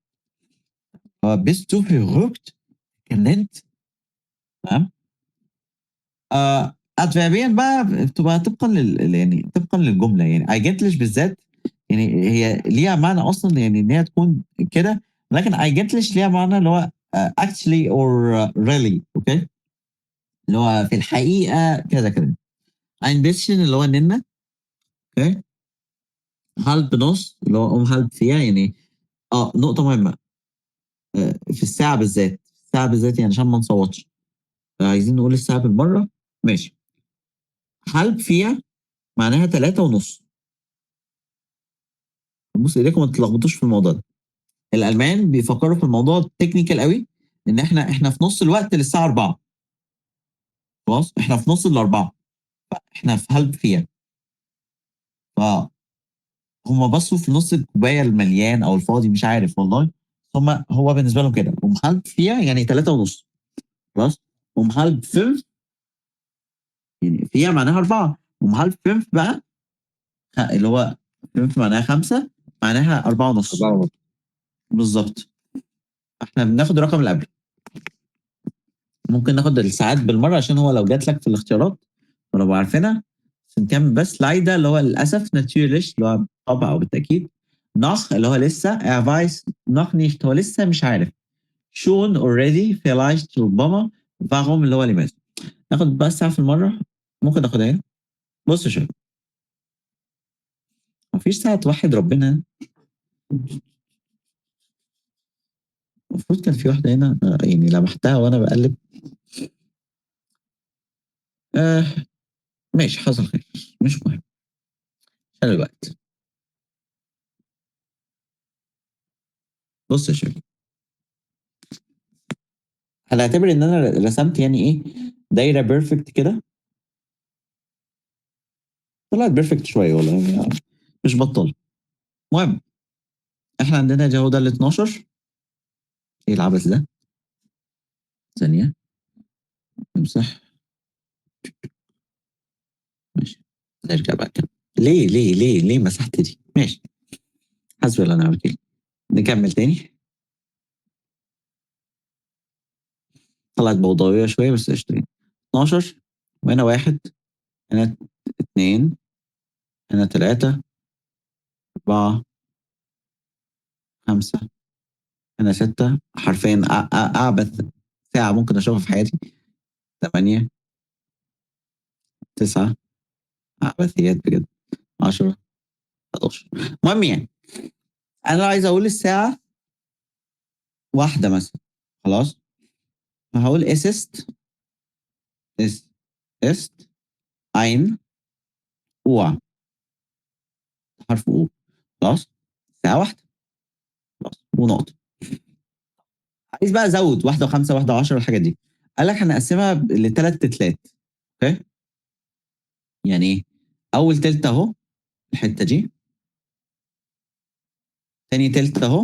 bist du verrückt؟ اتجننت. تمام. ادفيربيا بقى بتبقى طبقا يعني طبقا للجمله، يعني ايجنتلش بالذات. يعني هي ليها معنى اصلا، يعني ان هي تكون كده. لكن ايجنتلش ليها معنى اللي هو actually or really. اوكي. اللي هو في الحقيقه كذا كده. ein bisschen اللي هو ننه. اوكي. halb نص اللي هو halb فيها يعني. نقطة مهمة. في الساعة بالذات. الساعة بالذات يعني عشان ما نصوتش. عايزين نقول الساعة بالمرة. ماشي. halb فيها معناها 3:30. بص ايديكم ما تتلخبطوش في الموضوع ده. الألمان بيفكروا في الموضوع تكنيكال قوي. ان احنا في نص الوقت للساعة 4. خلاص. احنا في نص الأربعة. احنا في halb فيها. فهم بصوا في نص الكوباية المليان او الفاضي، مش عارف والله. هو بالنسبة لهم كده halb فيها يعني 3:30. خلاص. halb 5 يعني فيها معناها 4 halb 5 بقى اللي هو 5 معناها 5 معناها 4 ونص 4 ونص. بالظبط. احنا بناخد الرقم اللي قبله. ممكن ناخد الساعات بالمره عشان هو لو جات لك في الاختيارات ولو عارفينها عشان تعمل بس لايدا اللي هو للاسف ناتيرليش اللي هو طبع او بالتاكيد نخ اللي هو لسه فايس نخ نيشت هو لسه مش عارف شون اوريدي vielleicht ربما warum اللي هو لماذا. ناخد بقى الساعه في المره. ممكن ناخدها هنا. بص شوف مفيش ساعه توحد ربنا. المفروض كان في واحده هنا يعني لمحتها وانا بقلب. ماشي حصل خير مش مهم عشان الوقت. بص يا شباب هنعتبر ان انا رسمت يعني ايه دايره بيرفكت كده. طلعت بيرفكت شويه والله يعني مش بطال. المهم احنا عندنا ده هو ده ال 12. ايه العبث ده؟ ثانيه نمسح. ماشي نرجع بقى كده. ليه مسحت دي؟ ماشي حسبي الله ونعم الوكيل. نكمل تاني. طلعت بوضوية شوية بس قشطة. 12 وهنا 1 هنا 2 هنا 3 4 5 هنا 6 حرفيا أعبث ساعة ممكن أشوفها في حياتي. 8 9 عبثيات بجد. 10 11 المهم يعني أنا لو عايز أقول الساعة 1 مثلا خلاص هقول ist ein Uhr حرف او خلاص ساعة 1 خلاص ونقطة. عايز بقى ازود 1 و5 1 و10 والحاجات دي. قال لك هنقسمها ل3 تلات. اوكي يعني ايه؟ اول تلت اهو الحتة دي. تاني تلت اهو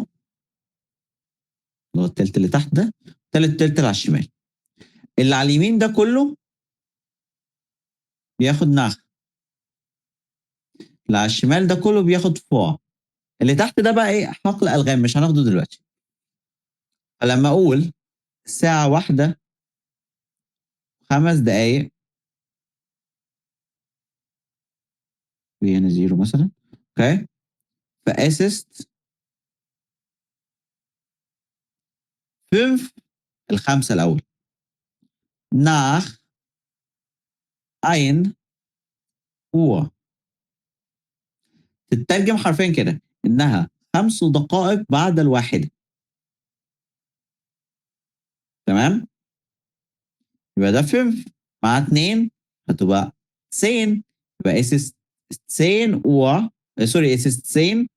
اللي هو التلت اللي تحت ده. تالت تلت اللي على الشمال. اللي على اليمين ده كله بياخد نخ. اللي على الشمال ده كله بياخد فوع. اللي تحت ده بقى ايه حقل الغام مش هناخده دلوقتي. فلما اقول الساعة 1 5 دقايق هنا 0 مثلا. اوكي فاسست 5 الخمسة الأول nach 1 Uhr تترجم حرفيا كده إنها 5 دقائق بعد 1. تمام يبقى ده 5 مع 2 هتبقى 10 يبقى es ist 10 Uhr سوري es ist 10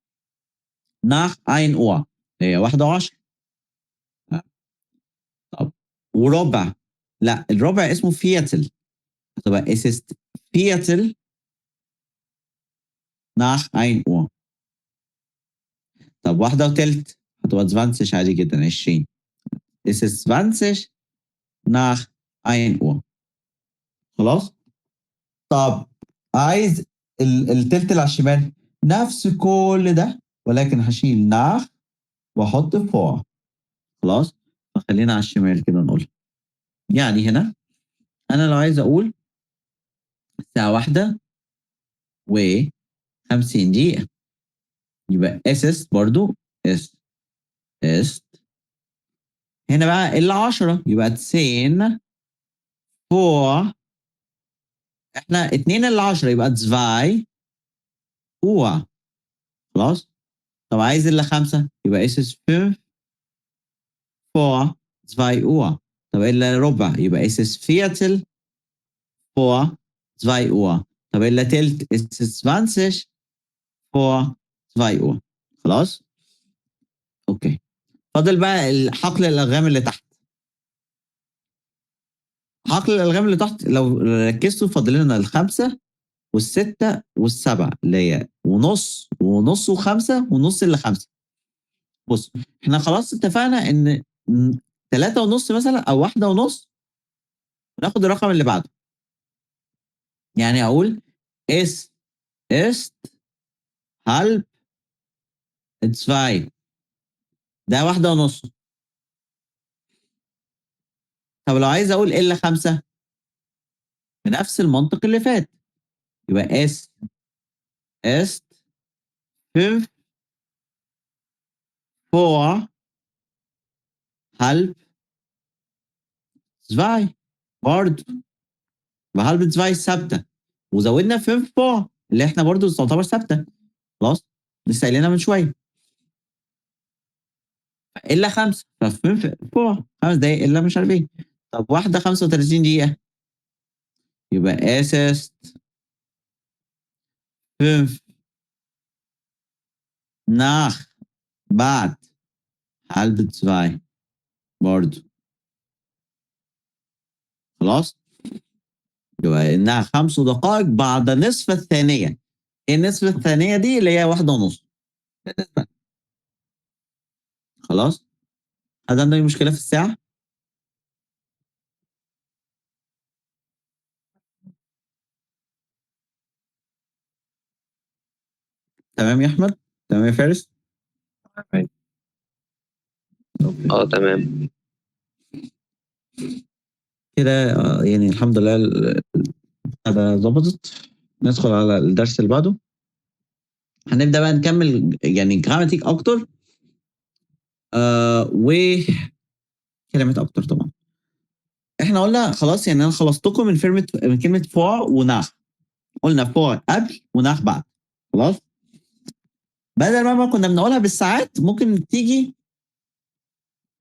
nach 1 Uhr هي 11. طب وربع لا الربع اسمه فياتل هتبقى es ist Viertel nach 1 Uhr. طب 1 وتلت هتبقى 20 عادي جدا 20 es ist 20 nach 1 Uhr. خلاص طب عايز التلت اللي على الشمال نفس كل ده ولكن هشيل nach واحط فوق. خلاص فخلينا على الشمال كده نقول يعني هنا انا لو عايز اقول الساعة 1 و50 دقيقة يبقى es برضو ist هنا بقى ال 10 يبقى 10 vor احنا 2 ال 10 يبقى 2 Uhr. خلاص طب عايز ال 5 يبقى es ist 5 vor 2 Uhr. طب إلا ربع يبقى es ist Viertel vor 2 Uhr. طب إلا تلت es ist 20 vor 2 Uhr. خلاص اوكي فاضل بقى حقل الالغام اللي تحت. حقل الالغام اللي تحت لو ركزتوا فاضل لنا الخمسه والسته والسبعه اللي هي ونص ونص وخمسه ونص اللي خمسه. بص احنا خلاص اتفقنا ان 3 ونص مثلا او 1 ونص وناخد الرقم اللي بعده. يعني اقول es ist halb 2. ده 1:30. طب لو عايز اقول الا 5 بنفس المنطق اللي فات، يبقى es ist 5 vor halb 2 برضه. يبقى halb 2 ثابته، وزودنا 5 vor اللي احنا برضه تعتبر ثابته. خلاص، لسه قايلينها من شويه. الا 5 ف5 vor 5 دقايق الا مش عارف ايه. طب واحده 35 دقيقه، يبقى es ist 5 nach بعد halb 2 برضه. خلاص، يبقى انها 5 دقائق بعد نصف الثانيه. النصف الثانيه دي اللي هي 1:30. خلاص، هل عندك مشكله في الساعه؟ تمام يا احمد؟ تمام يا فارس؟ أيوة. تمام. كده يعني الحمد لله هذا ظبطت. ندخل على الدرس اللي بعده. هنبدا بقى نكمل يعني جراماتيك اكتر و كلمات اكتر طبعا. احنا قلنا خلاص، يعني انا خلصتكم من كلمه فور وناخ. قلنا فور قبل وناخ بعد. خلاص، بدل ما كنا بنقولها بالساعات ممكن تيجي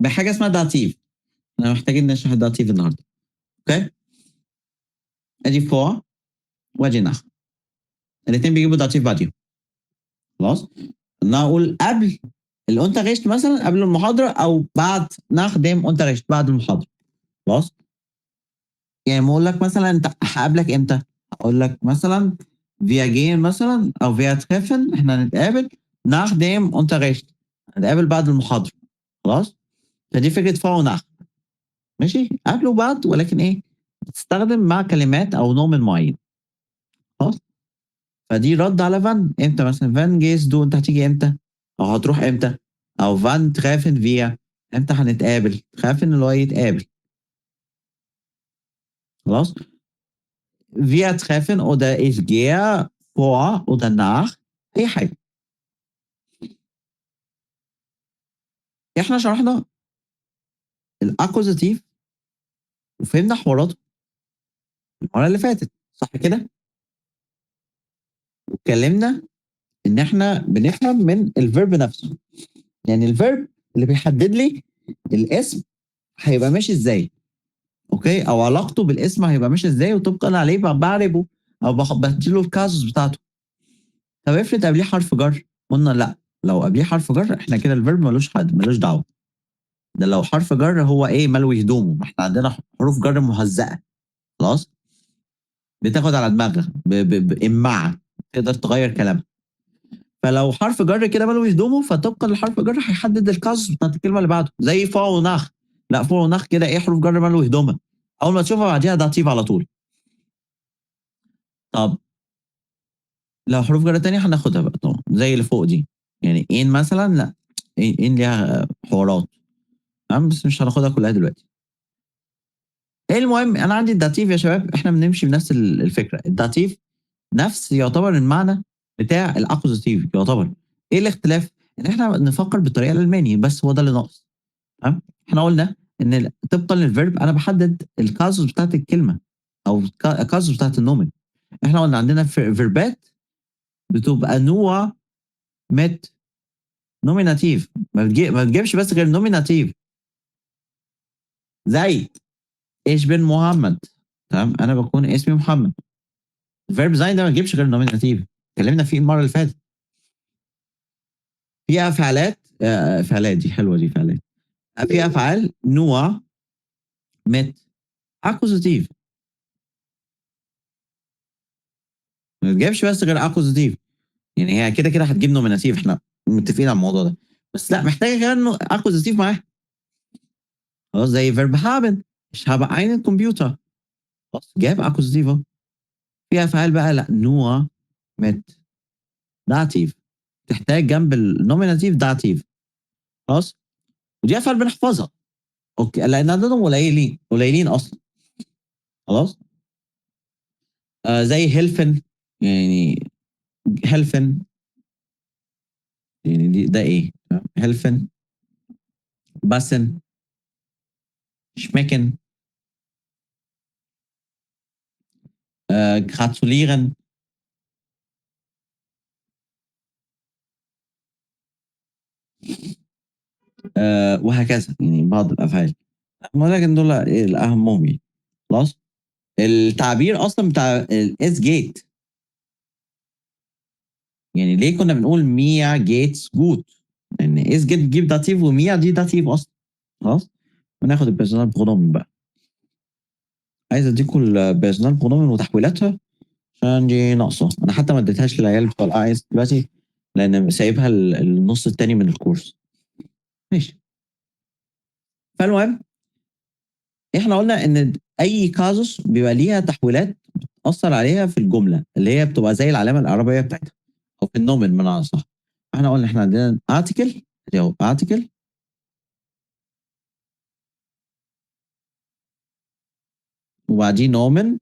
بحاجه اسمها داتيف. احنا محتاجين نشرح الداتيف النهارده. اوكي، ادي فور وادي ناخ، الاثنين بيجيبوا داتيف بعديهم. خلاص، انا اقول قبل الانتريشت مثلا قبل المحاضره، او بعد ناخ ديم انتريشت بعد المحاضره. خلاص، يعني بقول لك مثلا انت هقابلك امتى؟ اقول لك مثلا فيا جين مثلا او فيا تريفن، احنا هنتقابل nach dem Unterricht، هنتقابل بعد المحاضره. خلاص، فدي فكره فور وناخ. ماشي، قبل وبعد، ولكن ايه، بتستخدم مع كلمات او نوع من معين. خلاص، فدي رد على فان. امتى مثلا فان جيس دو، انت هتيجي امتى او هتروح امتى؟ او فان تريفن فيا، امتى هنتقابل؟ تريفن اللي هو يتقابل. خلاص، wir treffen oder ich gehe vor oder nach اي حاجه. احنا شرحنا الاكوزاتيف وفهمنا حواراته المره اللي فاتت، صح كده؟ واتكلمنا ان احنا بنفهم من الفيرب نفسه، يعني الفيرب اللي بيحدد لي الاسم هيبقى ماشي ازاي. اوكي، او علاقته بالاسم هيبقى ماشي ازاي، وطبقا عليه بعربه او بديله الكازوس بتاعته. طب افرض قبليه حرف جر، قلنا لا، لو قبليه حرف جر احنا كده الفيرب ملوش دعوه. ده لو حرف جر هو ايه، ملوي هدومه. ما احنا عندنا حروف جر مهزأه. خلاص، بتاخد على دماغها بإمعة، تقدر تغير كلامها. فلو حرف جر كده ملوي هدومه، فطبقا لحرف جر هيحدد الكاز بتاعت الكلمه اللي بعده. زي فا ونخ، لا فا ونخ كده ايه، حروف جر ملوي هدومها، اول ما تشوفها بعديها داتيف على طول. طب لو حروف جر تانية هناخدها بقى طبعا زي اللي فوق دي، يعني ان مثلا، لا ان ليها حوارات تمام، بس مش هناخدها كلها دلوقتي. ايه المهم، انا عندي الداتيف يا شباب، احنا بنمشي بنفس الفكره. الداتيف نفس يعتبر المعنى بتاع الاكوزاتيف يعتبر. ايه الاختلاف؟ ان احنا نفكر بالطريقه الالماني، بس هو ده اللي ناقص. تمام، احنا قلنا ان طبقا للفيرب انا بحدد الكازوس بتاعت الكلمه او الكازوس بتاعت النومن. احنا قلنا عندنا فيربات بتبقى نوع مت نوميناتيف، ما بتجيبش بس غير نوميناتيف. زي ايش بن محمد، تمام، انا بكون اسمي محمد. الفيرب زي ده ما تجيبش غير نوميناتيف، اتكلمنا فيه المره اللي فاتت. في فعالات دي حلوه، دي فعالات. في افعال نوع مت اكوزاتيف، ما تجيبش بس غير اكوزاتيف. يعني هي كده كده هتجيب نوميناتيف، احنا متفقين على الموضوع ده، بس لا، محتاجه كمان اكوزاتيف معاه. خلاص، زي فيرب هابن، ich habe einen Computer، خلاص جاب اكوزاتيفا. في افعال بقى لا نوع مت داتيف تحتاج جنب النوميناتيف داتيف. خلاص ودي افعال بنحفظها اوكي لان عددهم قليلين اصلا. خلاص زي هيلفن يعني هيلفن يعني ده ايه هيلفن باسن schmecken gratulieren وهكذا يعني بعض الافعال ولكن دول الاهمهم يعني. خلاص التعبير اصلا بتاع الاس جيت يعني ليه كنا بنقول ميا جيتس جوت لان اس جيت بتجيب داتيف وميا دي داتيف اصلا. خلاص وناخد البيرسونال برونومن بقى. عايز اديكم البيرسونال برونومن وتحويلاتها عشان دي ناقصه. انا حتى ما اديتهاش للعيال بتوع الايس دلوقتي لان سايبها النص التاني من الكورس. ماشي. فالمهم احنا قلنا ان اي كازوس بيبقى ليها تحويلات بتاثر عليها في الجمله اللي هي بتبقى زي العلامه العربيه بتاعتها او في النومن بمعنى صح. احنا قلنا احنا عندنا ارتكل اهو ارتكل وبعدين نومن.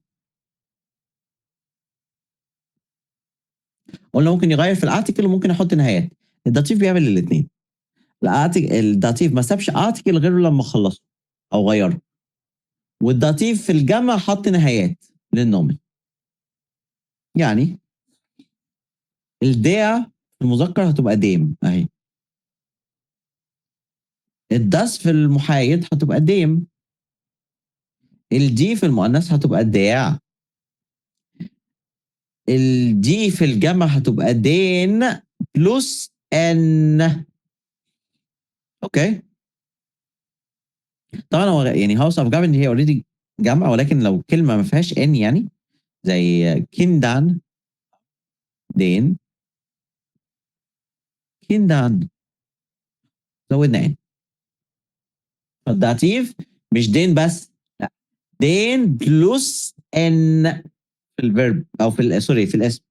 قلنا ممكن يغير في الارتكل وممكن يحط نهايات. الداتيف بيعمل الاثنين. الداتيف ما سابش ارتكل غير لما خلصه او غيره. والداتيف في الجمع حط نهايات للنومن. يعني الداع في المذكر هتبقى ديم اهي. الداس في المحايد هتبقى ديم. الدي في المؤنث هتبقى داع. الدي في الجمع هتبقى دين بلس ان. اوكي طبعا هو يعني هاوس اوف جافن هي اوريدي جمع ولكن لو كلمه ما فيهاش ان يعني زي كيندان دين كيندان زودنا ان. فالداتيف مش دين بس لا دين بلس ان في الفيرب او في سوري في الاسم.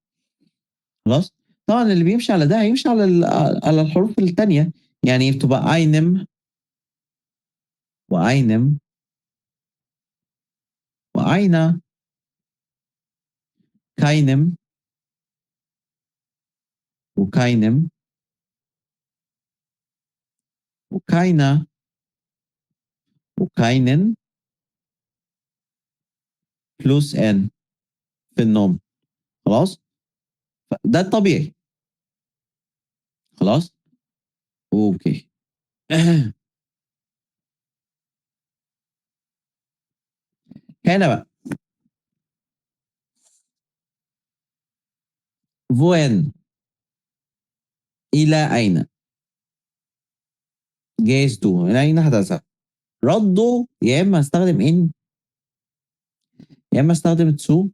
خلاص طبعا اللي بيمشي على ده هيمشي على على الحروف الثانيه يعني بتبقى اينم واينم واينا كاينم وكاينم وكاينا وكاينن بلس ان في النوم. خلاص ده الطبيعي. خلاص اوكي هنا بقى وين الى اين جايز تو الى اين هتذهب. رده يا اما استخدم ان يا اما استخدم تو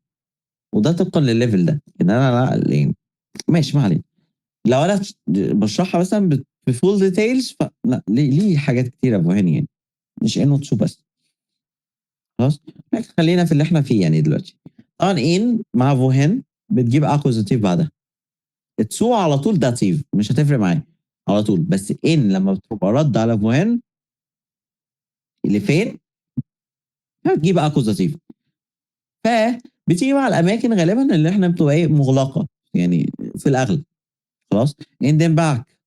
وده طبقا للليفل ده ان انا لا يعني ماشي ما علينا. لو انا بشرحها مثلا بفول ديتيلز فلا ليه حاجات كتيره مهمه يعني مش انه تو بس. خلاص خلينا في اللي احنا فيه يعني دلوقتي. طبعا ان مع فوهن بتجيب اكوزاتيف بعدها. تسو على طول داتيف مش هتفرق معايا على طول بس ان لما بتبقى رد على فوهن اللي فين هتجيب اكوزاتيف. فبتيجي مع الاماكن غالبا اللي احنا بتبقى ايه مغلقه يعني في الاغلب. خلاص ان دين باك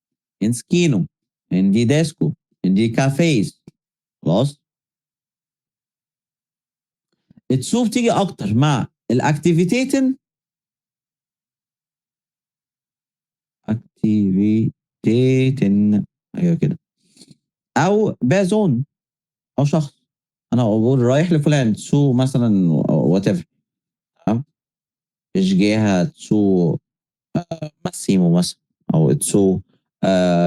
ان سكينو ان دي ديسكو ان دي كافيز. خلاص التسو بتيجي اكتر مع الاكتيفيتيتن اكتيفيتيتن ايوه كده او بازون او شخص. انا بقول رايح لفلان تسو مثلا وات ايفر تمام اشجيها تسو ماسيمو مثلا او تسو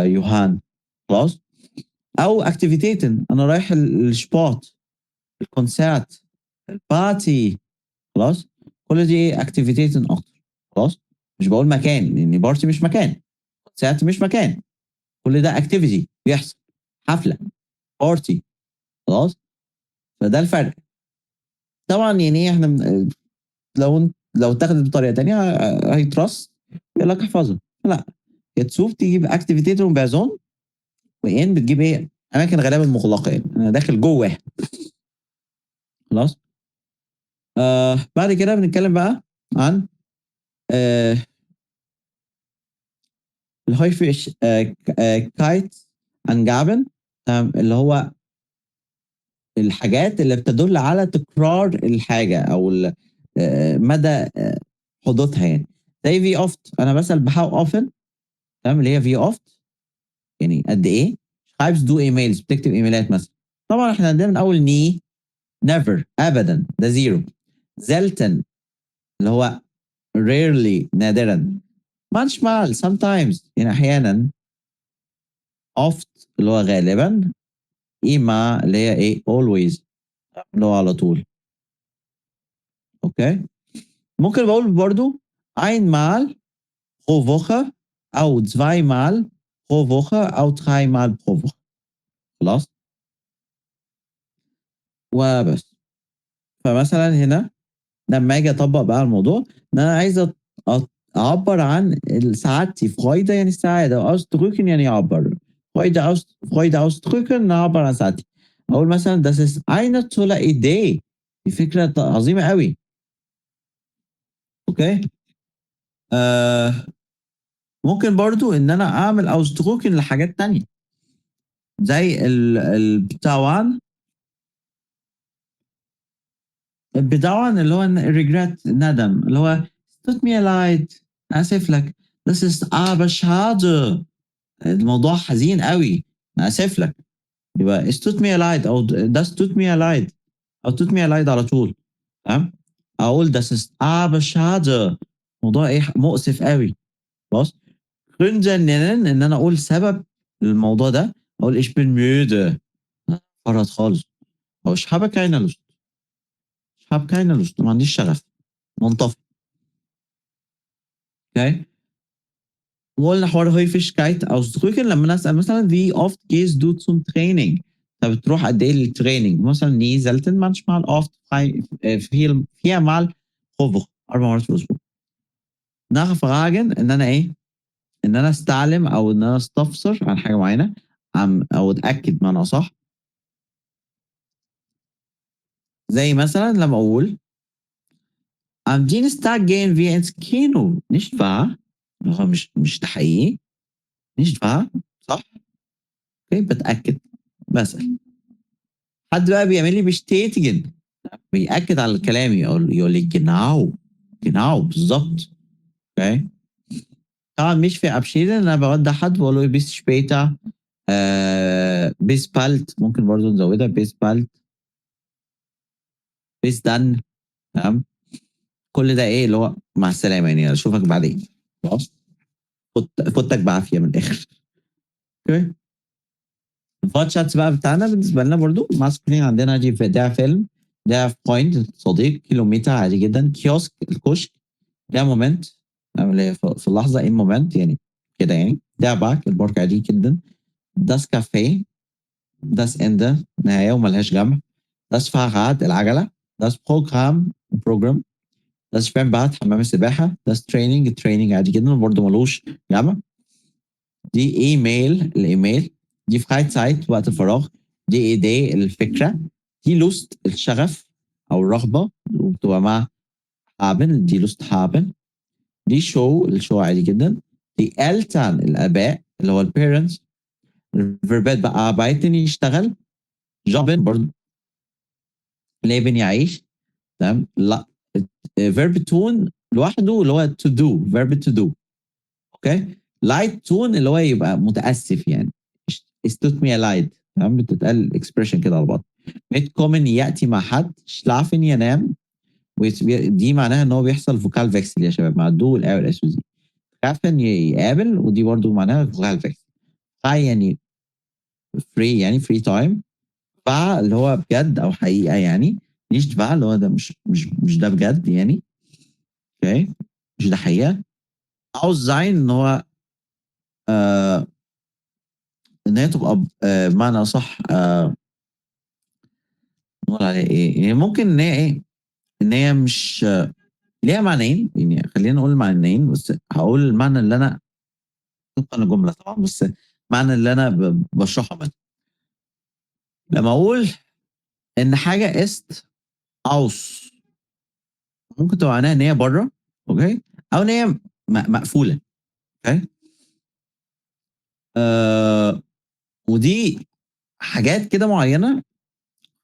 يوهان. خلاص او اكتيفيتيتن انا رايح الشباط الكونسرت البارتي. خلاص كل دي اكتيفيتيتن اكتر. خلاص مش بقول مكان لان بارتي مش مكان كونسرت مش مكان كل ده اكتيفيتي بيحصل حفله بارتي. خلاص فده الفرق. طبعا يعني احنا لو اتاخدت بطريقه تانية هيترص يقول لك احفظها. لا، يا تشوف تجيب اكتيفيتيتور وبازون، وان بتجيب ايه اماكن غالبا مغلقه، يعني انا داخل جوه. خلاص. بعد كده بنتكلم بقى عن آه الهاي فيش كايت انجابن، اللي هو الحاجات اللي بتدل على تكرار الحاجه او مدى حدوثها، يعني زي في اوفت. انا بسال بهاو اوفن، تمام، اللي هي في اوفت يعني قد ايه. تايبس دو ايميلز، بتكتب ايميلات مثلا. طبعا احنا عندنا من اول ني، نيفر ابدا، ده زيرو. زلتن اللي هو rarely نادرا. manchmal sometimes يعني احيانا. oft اللي هو غالبا. إما اللي هي ايه always اللي هو على طول. اوكي. ممكن بقول برضو einmal pro Woche او zweimal pro Woche او dreimal pro Woche. خلاص. وبس. فمثلا هنا لما اجي اطبق بقى الموضوع ان انا عايز اعبر عن سعادتي. Freude يعني السعاده، ausdrücken يعني يعبر. Freude ausdrücken نعبر عن سعادتي. اقول مثلا das ist eine tolle Idee، دي فكره عظيمه قوي. اوكي. ممكن برضو ان انا اعمل ausdrücken لحاجات تانية زي البتاوان. البداون اللي هو regret الندم، اللي هو tut mir leid، اسف لك. das ist aber schade، الموضوع حزين قوي، انا اسف لك. يبقى es tut mir leid او das tut mir leid او tut mir leid على طول. تمام. اقول das ist aber schade، موضوع ايه مؤسف قوي. خلاص. Gründe nennen ان انا اقول سبب الموضوع ده. اقول ich bin müde، فرط خالص. او ich habe keine Lust، ich habe keine Lust، ما عنديش شغف، منطفي. اوكي. وقلنا حوار Häufigkeit ausdrücken لما انا اسال مثلا wie oft gehst du zum Training؟ طب بتروح قد ايه للتريننج؟ مثلا nie selten manchmal oft viermal pro Woche، 4 مرات في الاسبوع. nachfragen ان انا ايه؟ ان انا استعلم او ان انا استفسر عن حاجه معينه، او اتاكد بمعنى اصح. زي مثلا لما اقول am Dienstag gehen wir ins Kino، nicht wahr؟ هو مش ده حقيقي؟ nicht wahr؟ صح؟ اوكي، بتاكد، بسال. حد بقى بيعمل لي بيشتيتجن، بيأكد على كلامي، يقول لي جناو، جناو بالظبط. اوكي. طبعا مش في ابشير انا بودع حد بقول له بيس شبيتا، بيس بالت، ممكن برضو نزودها بيس بالت، بيس دان. تمام. كل ده ايه اللي هو مع السلامه، يعني اشوفك بعدين. خلاص. فوتك بعافيه من الاخر. اوكي. الفات شاتس بقى بتاعنا بالنسبه لنا برضو ماسكلين، عندنا دي ده فيلم، ده في بوينت صديق، كيلومتر عادي جدا، كيوسك الكشك، ده مومنت اللي هي في اللحظه ان مومنت يعني كده يعني. ده باك البارك عادي جدا. داس كافيه، داس اند نهايه وملهاش جمع. داس فاغات العجله. داس بروجرام. داس شبان حمام السباحه. داس تريننج عادي جدا وبرده ملوش جمع. دي ايميل الايميل. دي فرايزايت وقت الفراغ. دي ايدي الفكره. دي لوست الشغف او الرغبه وبتبقى مع هابن، دي لوست هابن. دي شو الشو عادي جدا. دي التان الاباء اللي هو البيرنتس. الفيربات بقى arbeiten يشتغل. جوبن برضه ليبن يعيش. تمام. لا، فيرب تون لوحده اللي هو to do، فيرب to do. اوكي. لايت تون اللي هو يبقى متاسف يعني. استوت مي لايد، تمام، بتتقال اكسبريشن كده على بعض. ميت كومن ياتي مع حد. شلافن ينام. دي معناها ان هو بيحصل فوكال فيكسل يا شباب مع الدو والاي والاس والزي. كافن يقابل، ودي برضو معناها فوكال فيكسل. فاي يعني فري، يعني فري تايم. فا اللي هو بجد او حقيقه يعني. نيش فا اللي هو ده مش ده بجد يعني. اوكي. مش ده حقيقه. عاوز زين ان هو آه ان هي تبقى بمعنى صح نقول عليها ايه يعني. ممكن ان هي ايه ان هي مش ليها معنيين، يعني خلينا نقول معنيين، بس هقول المعنى اللي انا طبقا للجمله طبعا، بس المعنى اللي انا بشرحه منه. لما اقول ان حاجه است اوس، ممكن تبقى معناها ان هي بره، اوكي، او ان هي مقفوله، اوكي. آه ودي حاجات كده معينه،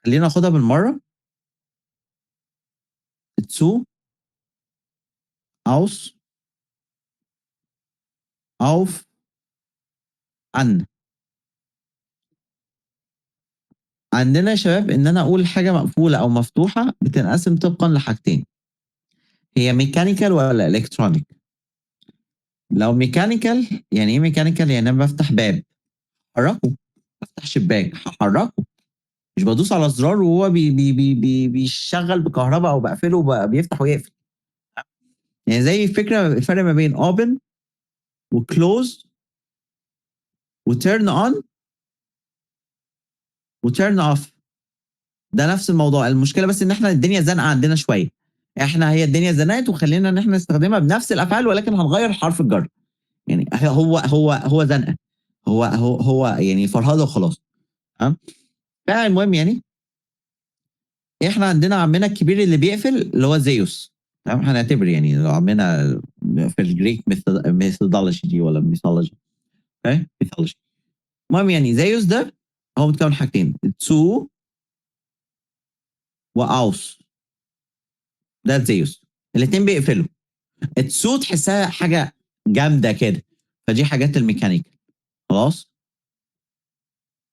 خلينا ناخدها بالمره. تسو اوس auf an. عندنا يا شباب ان انا اقول حاجه مقفوله او مفتوحه بتنقسم طبقا لحاجتين، هي ميكانيكال ولا الكترونيك. لو ميكانيكال، يعني ايه ميكانيكال؟ يعني انا بفتح باب حركه، بفتح شباك هحركه، مش بدوس على زرار وهو بيشغل بكهرباء او بقفله بيفتح ويقفل. يعني زي الفرق ما بين open وclose وturn on وturn off، ده نفس الموضوع. المشكله بس ان احنا الدنيا زنقه عندنا شويه، هي الدنيا زنقت وخلينا ان احنا نستخدمها بنفس الافعال ولكن هنغير حرف الجر. يعني هو زنقه، هو يعني فرهده وخلاص. تمام. فالمهم يعني احنا عندنا عمنا الكبير اللي بيقفل اللي هو زيوس. تمام، هنعتبر يعني لو عمنا في الجريك ميثودولوجي دي ولا ميثولوجي، اوكي ميثولوجي. المهم يعني زيوس ده هو متكون حاجتين، تسو واوس، ده زيوس، الاثنين بيقفلوا. التسو تحسها حاجه جامده كده، فدي حاجات الميكانيك، خلاص.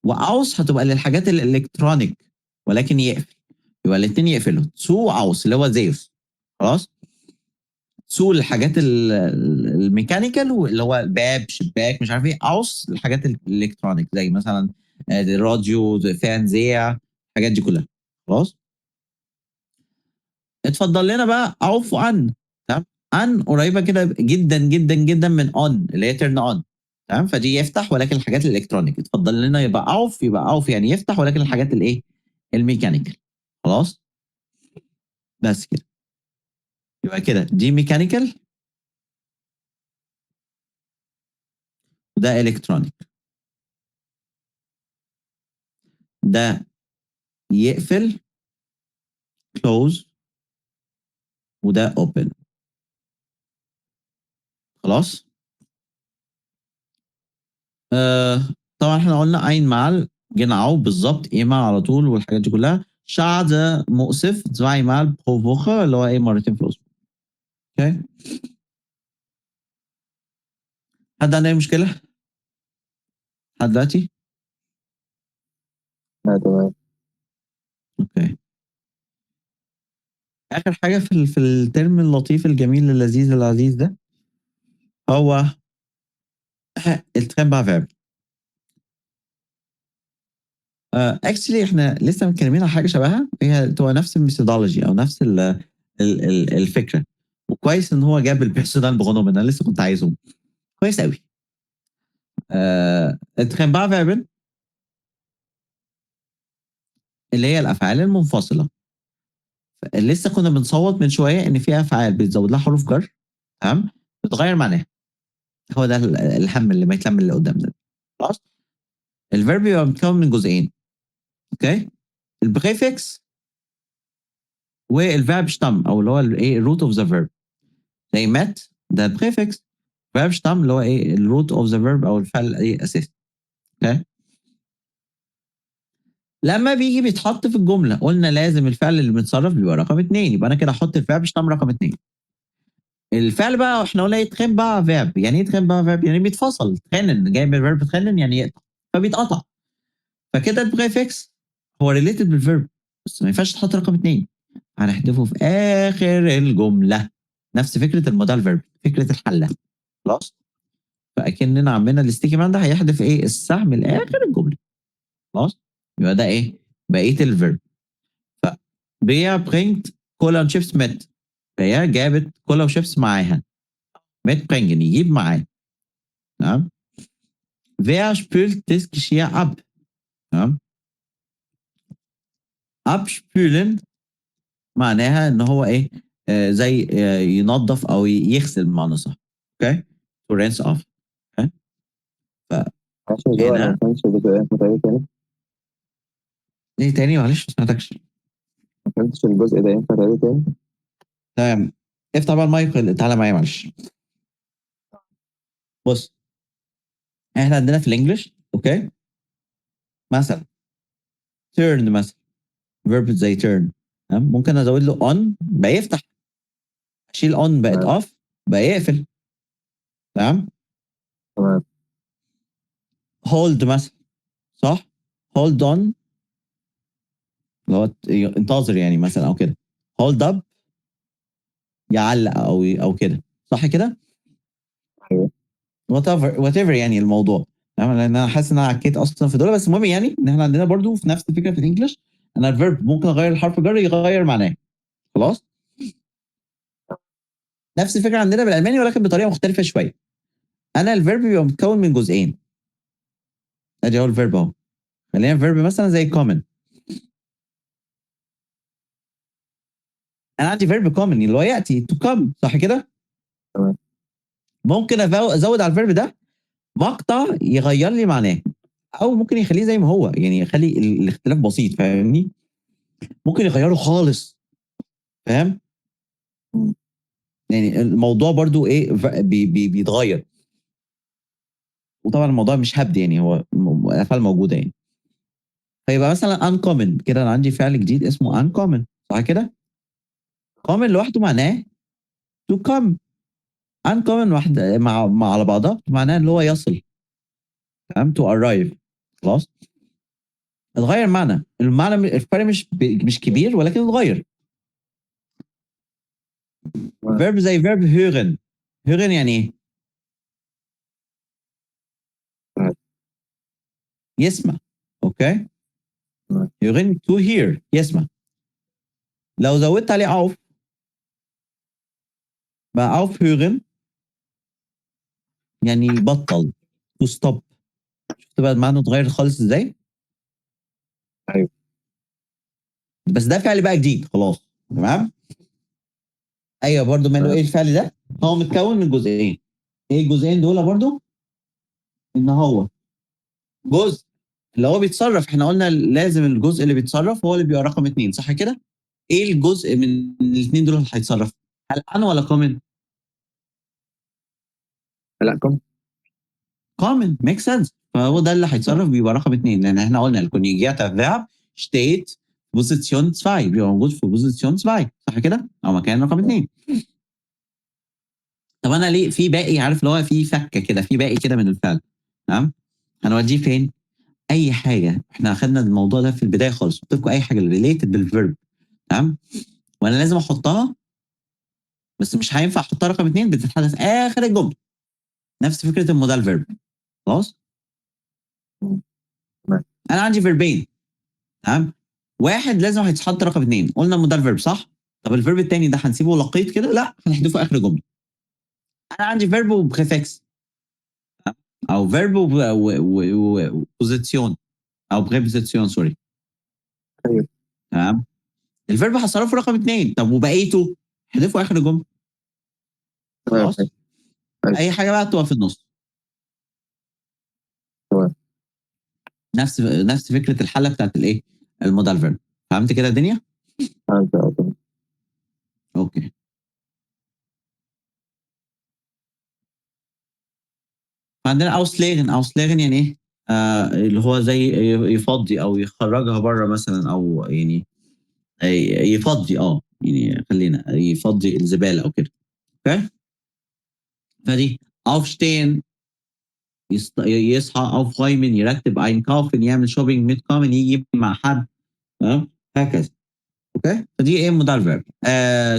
واوس هتبقى للحاجات الالكترونيك ولكن يقفل، يبقى الاثنين يقفلوا، تسو واوس اللي هو زيوس، خلاص. تسو الحاجات الميكانيكال واللي هو باب شباك مش عارف ايه، اوس الحاجات الالكترونيك زي مثلا الراديو فان زيع، الحاجات دي كلها، خلاص. اتفضل لنا بقى اوف وان. تمام، ان قريبه كده جدا جدا جدا من اون اللي هي تيرن اون. تمام، فدي يفتح ولكن الحاجات الالكترونيك. اتفضل لنا يبقى اوف، يبقى اوف يعني يفتح ولكن الحاجات الايه الميكانيكال، خلاص. بس كده، يبقى كده دي ميكانيكال وده الكترونيك. ده يقفل close وده open، خلاص. آه طبعا احنا قلنا ein Mal genau بالظبط immer على طول والحاجات دي كلها. schade مؤسف zweimal pro Woche اللي هو ايه مرتين في الاسبوع، اوكي. حد عنده اي مشكله لحد دلوقتي؟ لا تمام. اوكي. اخر حاجه في الترم اللطيف الجميل اللذيذ العزيز ده هو الترم فيرب. اكشلي احنا لسه متكلمين على حاجه شبهها، هي تبقى نفس الميثودولوجي او نفس الفكره. وكويس ان هو جاب البيرسونال بغنوم، انا لسه كنت عايزهم، كويس قوي. الترم فيرب اللي هي الافعال المنفصله. لسه كنا بنصوت من شويه ان في افعال بتزود لها حروف جر، تمام، بتغير معناها. هو ده الهم اللي ما يتلم اللي قدامنا، خلاص. الفيرب يبقى متكون من جزئين، اوكي، البريفكس والفيرب شتام او اللي هو الايه الروت اوف ذا فيرب. زي مات ده البريفكس، فيرب شتام اللي هو ايه الروت اوف ذا فيرب او الفعل ايه الاساسي، اوكي. لما بيجي بيتحط في الجمله قلنا لازم الفعل اللي متصرف بيبقى رقم اثنين، يبقى انا كده احط الفيرب شتام رقم اثنين. الفعل بقى احنا قلنا يتخن بقى فيرب، يعني ايه يتخن بقى فيرب؟ يعني بيتفصل، تخنن جاي من الفيرب تخنن يعني يقطع، فبيتقطع. فكده البريفكس هو ريليتد بالفيرب، بس ما ينفعش تحط رقم اثنين، هنحذفه في اخر الجمله. نفس فكره المودال فيرب، فكره الحله، خلاص. فاكننا عملنا الاستيكي مان ده هيحذف ايه السهم لاخر الجمله، خلاص. يبقى ده ايه بقيه الفيرب. ف بيا برينت كولا und شيبس ميت، هي جابت كولا وشيبس معاها، ميت برينجن يجيب معاه، تمام. Wer spült das Geschirr ab? Ja. Abspülen معناها ان هو ايه، زي ينظف او يغسل بمعنى صح. اوكي، to rinse off. اوكي، معلش يا جو، انا ما فهنا فهمتش الجزئيه، انت تاني تاني. ايه تاني؟ معلش ما سمعتكش. ما فهمتش الجزء ده، ينفع تعيده تاني؟ تمام، افتح بقى المايك، تعالى معايا معلش. بص، احنا عندنا في الانجليش اوكي، مثلا turn مثلا، verb زي turn. تمام، ممكن ازود له on بقى يفتح، اشيل on بقت تمام off بقى يقفل. تمام، تمام hold مثلا، صح، hold on اللي هو انتظر يعني مثلا او كده، hold up يعلق او كده، صح كده، ايوه وات ايفر يعني الموضوع. تمام، لان انا حاسس ان انا عكيت اصلا في دول، بس المهم يعني ان احنا عندنا برضو في نفس الفكره في الانجليش، انا الفيرب ممكن اغير الحرف جر يغير معناه. خلاص، نفس الفكره عندنا بالالماني ولكن بطريقه مختلفه شويه. انا الفيرب بيبقى متكون من جزئين، ادي اول فيرب اهو، خلينا فيرب مثلا زي common. انا عندي فيرب common اللي هو ياتي to come، صح كده، تمام ممكن ازود على الفيرب ده مقطع يغير لي معناه، او ممكن يخليه زي ما هو، يعني يخلي الاختلاف بسيط، فاهمني، ممكن يغيره خالص. فاهم، مم. يعني الموضوع برضو ايه، بيتغير. وطبعا الموضوع مش هبد يعني، هو افعال موجوده يعني. فيبقى مثلا uncommon كده، انا عندي فعل جديد اسمه uncommon، صح كده، common لوحده معناه to come، uncommon واحد مع على بعضها معناه اللي هو يصل. تمام، to arrive. خلاص، اتغير المعنى الفرق مش كبير ولكن اتغير. تمام فيرب زي فيرب hören. hören يعني ايه؟ تمام يسمع. اوكي، تمام hören to hear، يسمع. لو زودت عليه auf بقى aufhören يعني بطل، to stop. شفت بقى المعنى اتغير خالص ازاي؟ ايوه بس ده فعل بقى جديد خلاص. تمام، ايوه برضو ماله تمام ايه الفعل ده؟ هو متكون من جزئين. ايه الجزئين دول برضو؟ ان هو جزء اللي هو بيتصرف، احنا قلنا لازم الجزء اللي بيتصرف هو اللي بيبقى رقم اتنين، صح كده؟ ايه الجزء من الاثنين دول اللي هيتصرف؟ هل انا ولا كومن؟ لا كم. كومن، ميك سنس. فهو ده اللي هيتصرف بيبقى رقم اتنين، لان احنا قلنا الكونيجيات الفيرب steht بوزيشن 2 بيبقى موجود في بوزيشن 2، صح كده؟ او مكان رقم اتنين. طب انا ليه في باقي، عارف اللي هو في فكه كده، في باقي كده من الفعل. تمام، هنوديه فين؟ اي حاجه، احنا اخدنا الموضوع ده في البدايه خالص، قلت لكم اي حاجه ريليتد بالفيرب. تمام، وانا لازم احطها، بس مش هينفع احطها رقم اتنين، بتتحدث اخر الجمله، نفس فكره المودال فيرب. خلاص، مم. تمام انا عندي فيربين. تمام، واحد لازم هيتحط رقم اتنين، قلنا مودال فيرب صح. طب الفيرب التاني ده هنسيبه لقيط كده؟ لا، هنحذفه اخر جمله. انا عندي فيرب وبريفكس، او فيرب وبوزيسيون، او بريبوزيسيون سوري. ايوه تمام، الفيرب هصرفه رقم اتنين، طب وبقيته احذفه اخر الجمله. تمام خلاص، ايوه اي حاجه بقى تبقى في النص. تمام نفس فكره الحله بتاعت الايه، المودال فيرب. فهمت كده الدنيا؟ تمام تمام اوكي، فعندنا اوسليغن يعني ايه؟ اللي هو زي يفضي او يخرجها بره مثلا، او يعني يفضي، يعني خلينا يفضي الزباله او كده. اوكي، فدي aufstehen يصحى، aufräumen يرتب، einkaufen يعمل شوبينج، mitkommen يجي مع حد. تمام، هكذا. اوكي، فدي ايه مودال فيرب،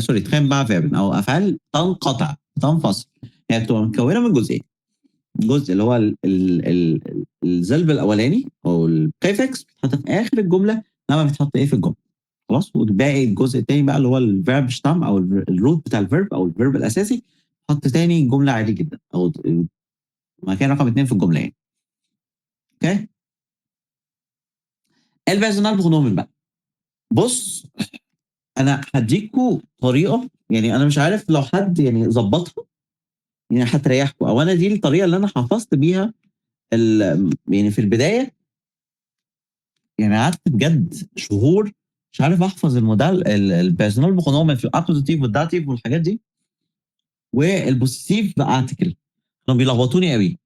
سوري تخيل بقى فيرب او افعال تنقطع تنفصل. هي بتبقى مكونه من جزئين، الجزء اللي هو الزلب الاولاني او البريفكس بيتحط في اخر الجمله لما بتحط ايه في الجمله. خلاص، والباقي الجزء الثاني بقى اللي هو الفيرب شتام او الروت بتاع الفيرب او الفيرب الاساسي، حط تاني جمله عادي جدا، او مكان رقم اتنين في الجمله يعني. اوكي، البيرسونال برونومن بقى. بص، انا هديكوا طريقه، يعني انا مش عارف لو حد يعني ظبطها يعني هتريحكوا، او انا دي الطريقه اللي انا حفظت بيها يعني في البدايه. يعني قعدت بجد شهور مش عارف احفظ المودال البيرسونال برونومن في الاكوزاتيف والداتيف والحاجات دي، والبوسيسيف بارتكل كانوا بيلخبطوني قوي،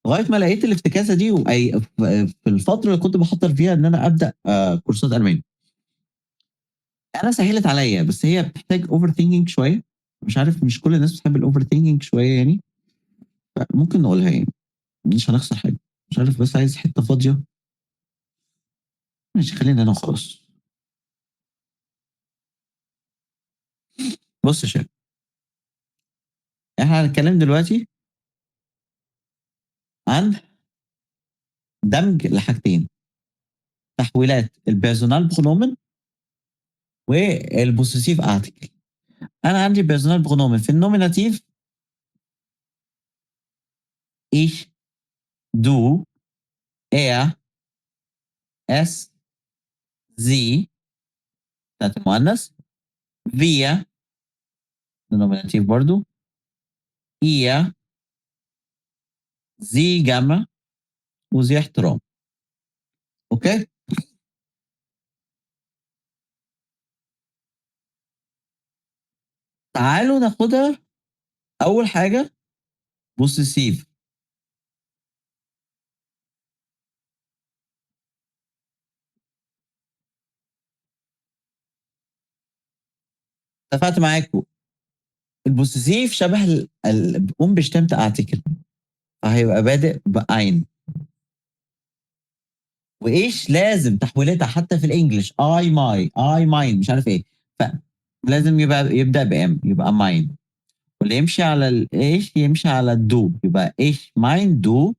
لغايه ما لقيت الافتكاسه دي في الفتره اللي كنت بخطر فيها ان انا ابدا كورسات الماني. انا سهلت عليا، بس هي بتحتاج اوفر ثينكينج شويه، مش عارف مش كل الناس بتحب الاوفر ثينكينج شويه يعني، ممكن نقولها يعني مش هنخسر حاجه. مش عارف، بس عايز حته فاضيه. ماشي، خلينا انا خلاص. بص يا شباب، احنا هنتكلم دلوقتي عن دمج لحاجتين: تحويلات البيرسونال برونومن والبوسيسيف ارتكل. انا عندي بيرسونال برونومن في النوميناتيف ich, du, er, es, sie بتاعت المؤنث، wir النوميناتيف برضو، ihr sie جمع، وذي احترام. اوكي، تعالوا ناخدها. اول حاجه بوسيسيف. اتفقت معاكم، البوسيسيف شبه بيشتمت ارتكل، فهيبقى بادئ بأين، وايش لازم تحويلتها حتى في الانجليش اي ماي اي ماين مش عارف ايه، فلازم يبدا بام يبقى ماين، واللي يمشي على الايش يمشي على الدو يبقى ايش ماين دو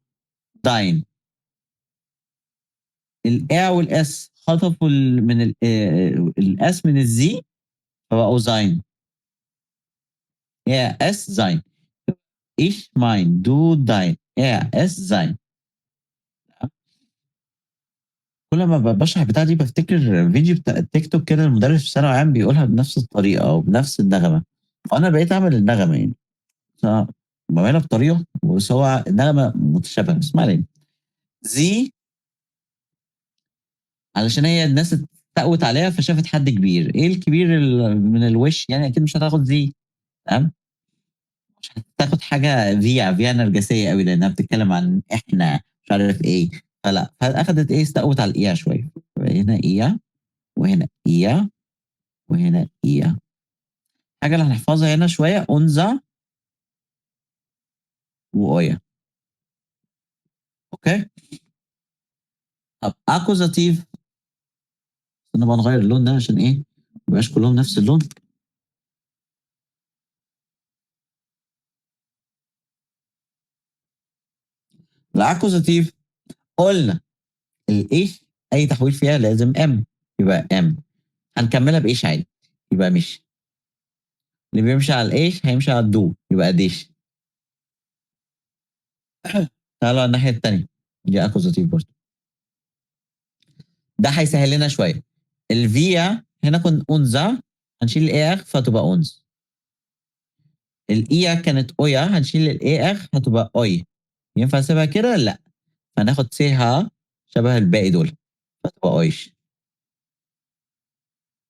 داين. الاي والاس خطفوا من الاس من الزي فبقوا زاين، يا اس زاين. ايش ماين دو داين يا اس زاين. كل ما بشرح بتاع دي بفتكر فيديو بتاع التيك توك كده، المدرس في ثانوي عام بيقولها بنفس الطريقه او بنفس النغمه، وانا بقيت اعمل النغمه يعني، بعملها بطريقه بس هو النغمه متشابهه، بس ما علينا. زي علشان هي الناس اتقوت عليها فشافت حد كبير، ايه الكبير من الوش يعني، اكيد مش هتاخد زي، تمام، مش هتاخد حاجه فيها نرجسيه قوي لانها بتتكلم عن احنا مش عارف ايه، فلا فاخدت ايه استقوت على الايه شويه، هنا ايه وهنا ايه وهنا ايه. الحاجه اللي هنحفظها هنا شويه اونزا واويا. اوكي، طب اكوزاتيف، انا بقى نغير اللون ده عشان ايه ما يبقاش كلهم نفس اللون. الاكوزاتيف قلنا الايش اي تحويل فيها لازم ام، يبقى ام. هنكملها بايش عادي يبقى مش، اللي بيمشي على الايش هيمشي على الدو يبقى ديش. تعالوا على الناحيه الثانيه، دي اكوزاتيف برضه، ده هيسهل لنا شويه. الفيا هنا كنت اونزا، هنشيل الاي اخ فتبقى اونز. الايا كانت اويا، هنشيل الاي اخ هتبقى اوي. ينفع اسيبها كده؟ لا، هناخد سيها شبه الباقي دول فتبقى اويش.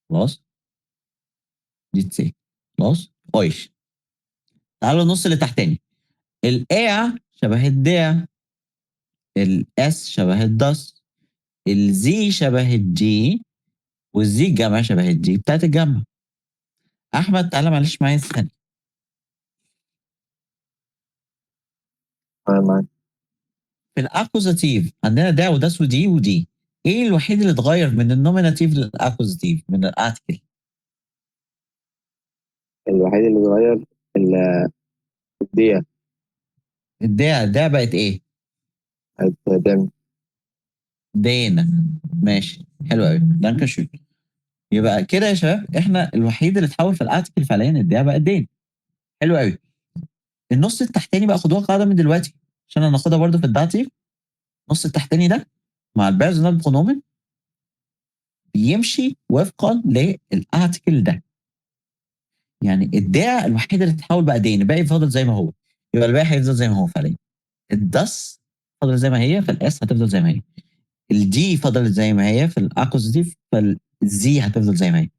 خلاص، دي تسي، خلاص اويش. تعالوا النص اللي تحتاني، الاي شبه الديا، الاس شبه الدس، الزي شبه الجي، والزي جمع شبه الجي بتاعت الجمع. احمد تعالى معلش معايا ثانيه. معاك. في الاكوزاتيف عندنا ده وداس ودي ودي، ايه الوحيد اللي اتغير من النوميناتيف للاكوزاتيف من الارتكل؟ الوحيد اللي اتغير الدية ده بقت ايه؟ هتدم. دينا. ماشي، حلو قوي، دانكا شوت. يبقى كده يا شباب احنا الوحيد اللي اتحول في الارتكل فعليا الدقيقه بقت دين. حلو قوي. النص التحتاني بقى خدوها قاعده من دلوقتي عشان هناخدها برضو في الداتيف. النص التحتاني ده مع البيرسونال برونومن بيمشي وفقا للارتكل ده. يعني الداع الوحيده اللي تتحول بقى دين، الباقي فاضل زي ما هو، يبقى الباقي هيفضل زي ما هو فعليا. الدس فضلت زي ما هي، فالاس هتفضل زي ما هي. الدي فضلت زي ما هي في الاكوزيتيف، فالزي هتفضل زي ما هي.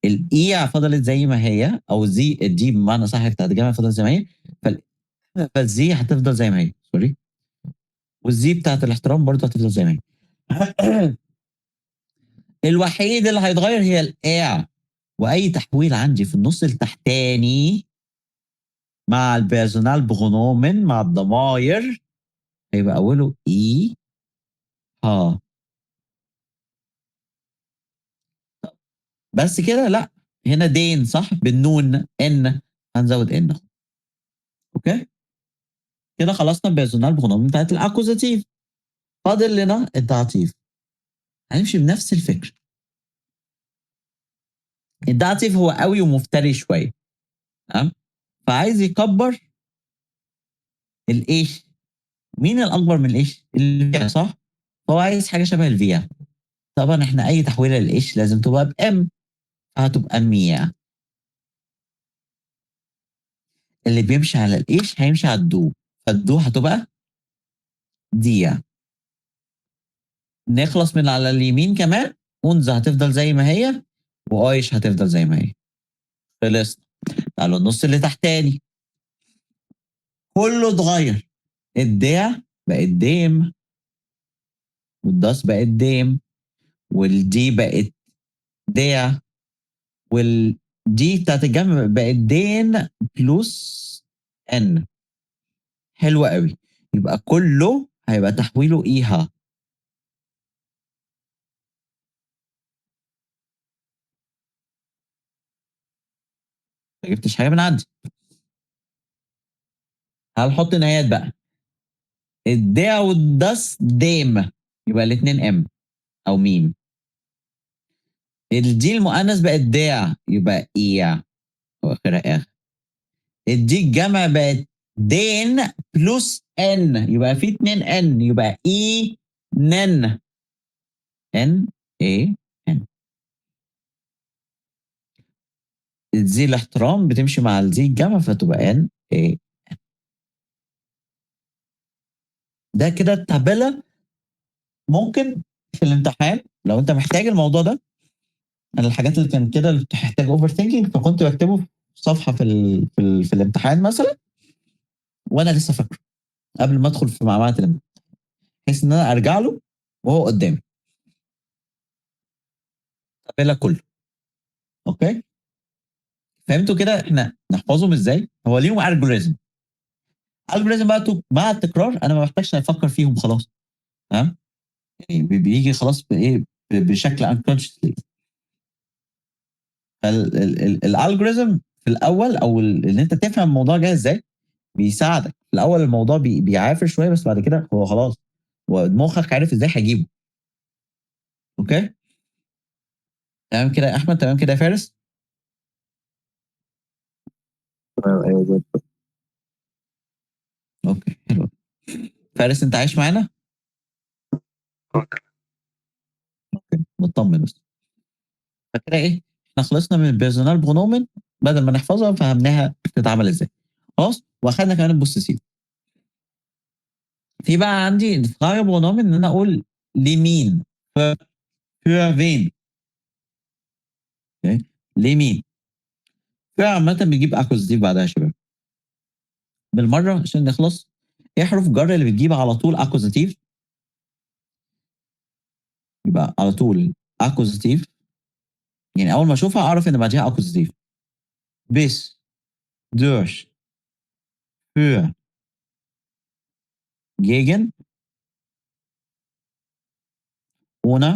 الاي فضلت زي ما هي، او زي الدي بمعنى صح بتاعت الجامعه فضلت زي ما هي، فالزي هتفضل زي ما هي، سوري. والزي بتاعت الاحترام برضه هتفضل زي ما هي. الوحيد اللي هيتغير هي الاع، واي تحويل عندي في النص التحتاني مع البيرسونال بغنومن مع الضماير هيبقى اوله اي ها. بس كده لا، هنا دين صح بالنون ان، هنزود ان. اوكي كده خلصنا البيرسونال بغنومن بتاعت الاكوزاتيف، فاضل لنا الداتيف. هنمشي بنفس الفكره. الداتيف هو قوي ومفتري شويه، تمام؟ فعايز يكبر الايش. مين الاكبر من الايش؟ الفيا صح؟ فهو عايز حاجه شبه الفيا. طبعا احنا اي تحويله للايش لازم تبقى بام، فهتبقى مية. اللي بيمشي على الايش هيمشي على الدو، فالدو هتبقى ديا. نخلص من على اليمين كمان، اونزا هتفضل زي ما هي، وايش هتفضل زي ما هي. خلصنا. تعالوا النص اللي تحتاني كله اتغير. الداع بقت ديم، والداس بقت ديم، والدي بقت داع، والدي بتاعت الجمع بقت دين بلس ان. حلوة قوي. يبقى كله هيبقى تحويله ايها. ما جبتش حاجة من عندي. هنحط نهايات بقى. الداع والداس ديم، يبقى الاثنين ام او ميم. الدي المؤنث بقت داع، يبقى ايا واخرها اخ. الدي الجمع بقت دين بلس ان، يبقى في 2 ان، يبقى اي نن. ان اي ان. الزي الاحترام بتمشي مع الزي الجمع فتبقى ان اي. ده كده التابلة. ممكن في الامتحان لو انت محتاج الموضوع ده، انا الحاجات اللي كان كده اللي بتحتاج اوفر ثينكينج فكنت بكتبه في صفحه في الامتحان مثلا، وانا لسه فاكره قبل ما ادخل في معمعة الامتحان، بحيث ان انا ارجع له وهو قدامي. التابلة كله. اوكي فهمتوا كده احنا نحفظهم ازاي؟ هو ليهم الجوريزم. الجوريزم بقى مع التكرار انا ما بحتاجش افكر فيهم خلاص، تمام؟ يعني بيجي خلاص بايه، بشكل انكونشسلي. فالالجوريزم في الاول او ان انت تفهم الموضوع جاي ازاي بيساعدك. في الاول الموضوع بيعافر شويه، بس بعد كده هو خلاص، ومخك عارف ازاي هيجيبه. اوكي تمام كده يا احمد، تمام كده يا فارس. ايوه زي الفل. اوكي حلو. فارس انت عايش معانا؟ اوكي مطمن بس. فكده ايه، احنا خلصنا من البيرسونال برونومن، بدل ما نحفظها فهمناها بتتعمل ازاي. خلاص واخدنا كمان البوستيسيف. في بقى عندي فراغ برونومن ان انا اقول لمين، für wen. اوكي لمين. في عامة بيجيب اكوزيتيف بعدها يا شباب. بالمرة عشان نخلص، ايه حروف جر اللي بتجيب على طول اكوزيتيف؟ يبقى على طول اكوزيتيف، يعني اول ما اشوفها اعرف ان بعدها اكوزيتيف. bis, durch, für, gegen, ohne,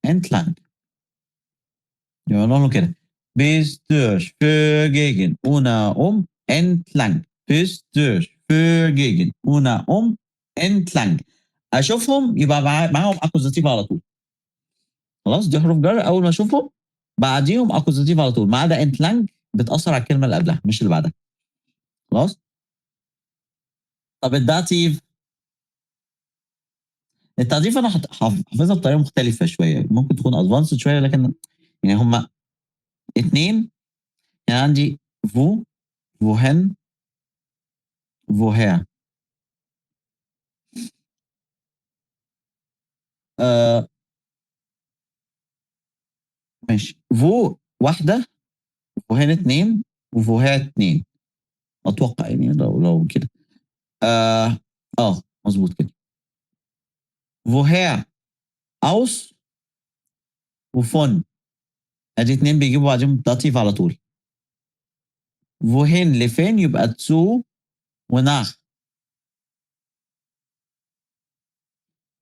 entlang. يبقى نقول له كده bis, durch, für, gegen, ohne, entlang. bis, durch, für, gegen, ohne, entlang. اشوفهم يبقى معاهم اكوزيتيف على طول. خلاص دي حروف جر اول ما اشوفهم بعديهم اكوزيتيف على طول، ما عدا انتلانج بتاثر على الكلمه اللي قبلها مش اللي بعدها. خلاص طب الداتيف التعريف أنا حافظها بطريقة مختلفة شوية، ممكن تكون advanced شوية، لكن يعني هُم 2. يعني عندي wo، wohin، woher. آآ ماشي. wo واحدة، wohin 2، وwoher 2 أتوقع يعني لو كده. مضبوط كده. woher aus وvon، أدي 2 بيجيبوا بعديهم dativ على طول. wohin لفين يبقى zu ونach.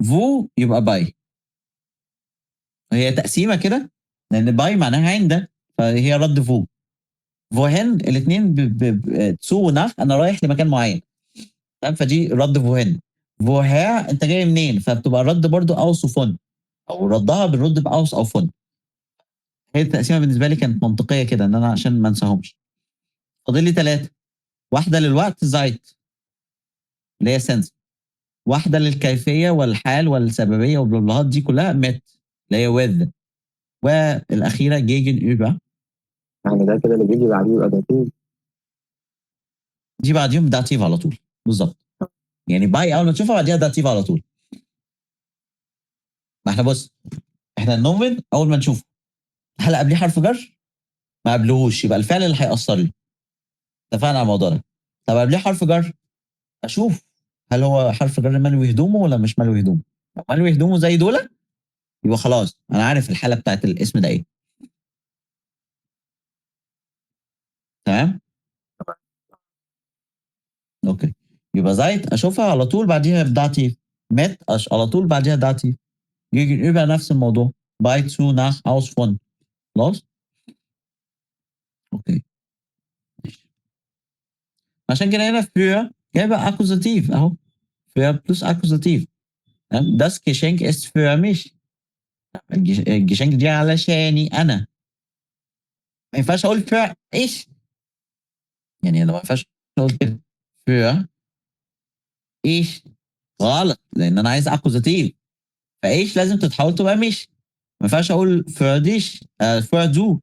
wo يبقى bei. هي تقسيمة كده، لأن bei معناها عند، فهي رد wo. wohin الاتنين zu ونach، أنا رايح لمكان معين، تمام، فدي رد wohin. woher أنت جاي منين، فبتبقى الرد برضه aus وvon، أو ردها بنرد بaus أو von. هي التقسيمة بالنسبة لي كانت منطقية كده، إن أنا عشان ما انساهمش. فاضل لي 3. واحدة للوقت Zeit اللي هي sense، واحدة للكيفية والحال والسببية والبلبلهات دي كلها mit اللي هي with، والأخيرة gegenüber. يعني ده كده اللي بيجي بعديه يبقى داتيف. دي بعديهم dativ على طول، بالضبط. يعني by أول ما تشوفها بعديها dativ على طول. ما إحنا بُص، إحنا الnomen أول ما نشوفه، هل قبليه حرف جر؟ ما قبلهوش، يبقى الفعل اللي هيأثّر لي. اتفقنا على الموضوع ده. طب قبليه حرف جر، أشوف هل هو حرف جر ملوي هدومه والّا مش ملوي هدومه؟ لو ملوي هدومه زي دُولة، يبقى خلاص أنا عارف الحالة بتاعة الاسم ده إيه. تمام؟ أوكي. يبقى Zeit أشوفها على طول بعديها بdativ. mit على طول بعديها dativ. gegenüber نفس الموضوع. bei، zu، nach، aus، von. خلاص؟ أوكي. ماشي. عشان كده هنا für جايبة Akkusativ أهو. für plus Akkusativ. تمام؟ das Geschenk ist für mich. الجشنك دي علشاني أنا. ما ينفعش أقول für ich. يعني أنا ما ينفعش أقول كده. für ich غلط، لأن أنا عايز Akkusativ. فإيش لازم تتحول تبقى مش. ما ينفعش أقول für dich für du. ما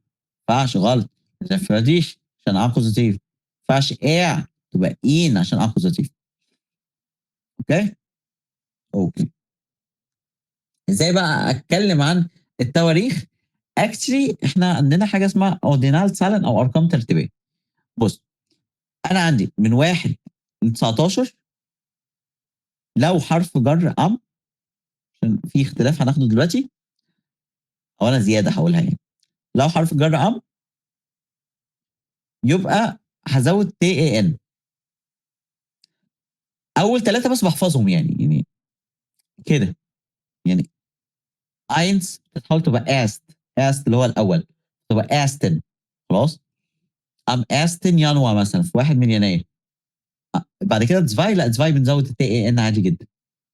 ينفعش، غلط. لازم für dich عشان Akkusativ. ما ينفعش er تبقى ihn عشان Akkusativ. أوكي؟ أوكي. إزاي بقى أتكلم عن التواريخ؟ actually إحنا عندنا حاجة اسمها Ordinalzahlen أو أرقام ترتيبية. بُص، أنا عندي من 1 ل19 لو حرف جر أم، عشان في اختلاف هناخده دلوقتي، أو أنا زيادة هاقولها يعني. لو حرف جر أم يبقى هازوّد TAN. أول 3 بس باحفظهم يعني كده. يعني eins بتتحول تبقى erst اللي هو الأول، تبقى ersten. خلاص؟ am 1. Januar مثلًا، في 1 من يناير. بعد كده 2، لأ 2 بنزوّد الTAN عادي جدًا.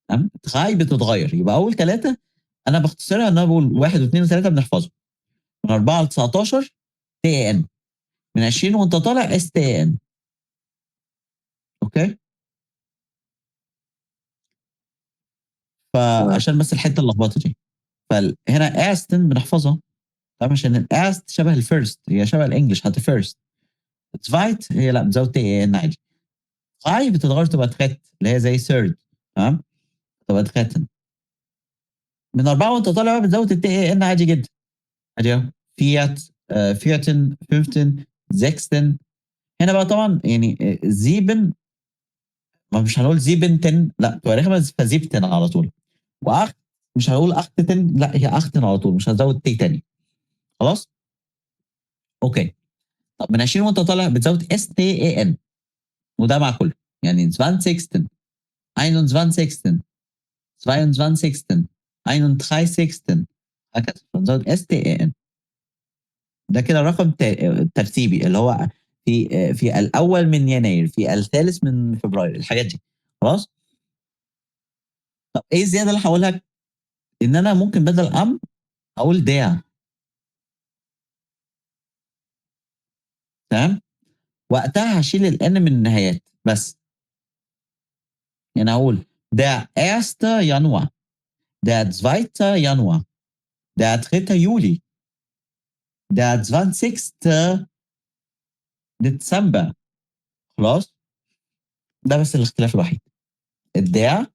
تمام؟ 3 بتتغيّر، يبقى أول 3 أنا باختصرها إن أنا باقول 1 و2 و3 بنحفظهم. من 4 ل19 TAN. من 20 وأنت طالع STAN. أوكي؟ تمام. فعشان بس الحتة اللخبطة دي. هنا ersten بنحفظها. تمام، عشان الerst شبه الfirst، هي شبه الEnglish حتى first. zweit هي لأ بتزوّد TAN عادي. 3 بتتغيّر تبقى dritt اللي هي زي third. تمام؟ تبقى dritten. من 4 وأنت طالع بقى بتزوّد الTAN عادي جدًا. أدي أهو viert، vierten، fünften، sechsten. هنا بقى طبعًا يعني sieben، ما مش هنقول siebenten، لأ تبقى رخمة، فsiebten على طول. و8 مش هنقول achten، لأ هي achten على طول، مش هنزوّد T تاني. خلاص؟ أوكي. طب من 20 وأنت طالع بتزوّد STAN، وده مع كله. يعني 20، 21، 22، 31، هكذا، فنزوّد STAN. ده كده رقم ترتيبي، اللي هو في الأول من يناير، في الثالث من فبراير، الحاجات دي. خلاص؟ طب إيه الزيادة اللي هاقولها؟ إن أنا ممكن بدل أم أقول der. تمام؟ وقتها هاشيل الN من النهايات بس. يعني هاقول der 1. Januar. der 2. Januar, der 3. Juli, der 20. ديسمبر. خلاص؟ ده بس الاختلاف الوحيد. الداع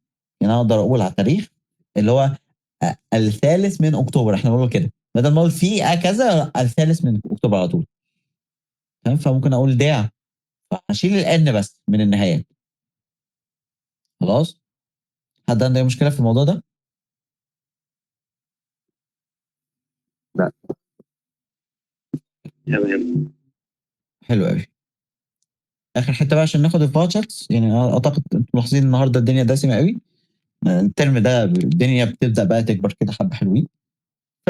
يعني أنا أقدر أقول على التاريخ اللي هو الثالث من أكتوبر، إحنا بنقول كده بدل ما أقول في كذا الثالث من أكتوبر على طول. تمام؟ فممكن أقول داع، فهشيل الN بس من النهايات. خلاص؟ حد عنده أي مشكلة في الموضوع ده؟ لا. تمام. حلو قوي. اخر حته بقى عشان ناخد الفاتشرز، يعني اعتقد انتم ملاحظين النهارده الدنيا دسمه قوي. الترم ده الدنيا بتبدا بقى تكبر كده حبه حلوين. ف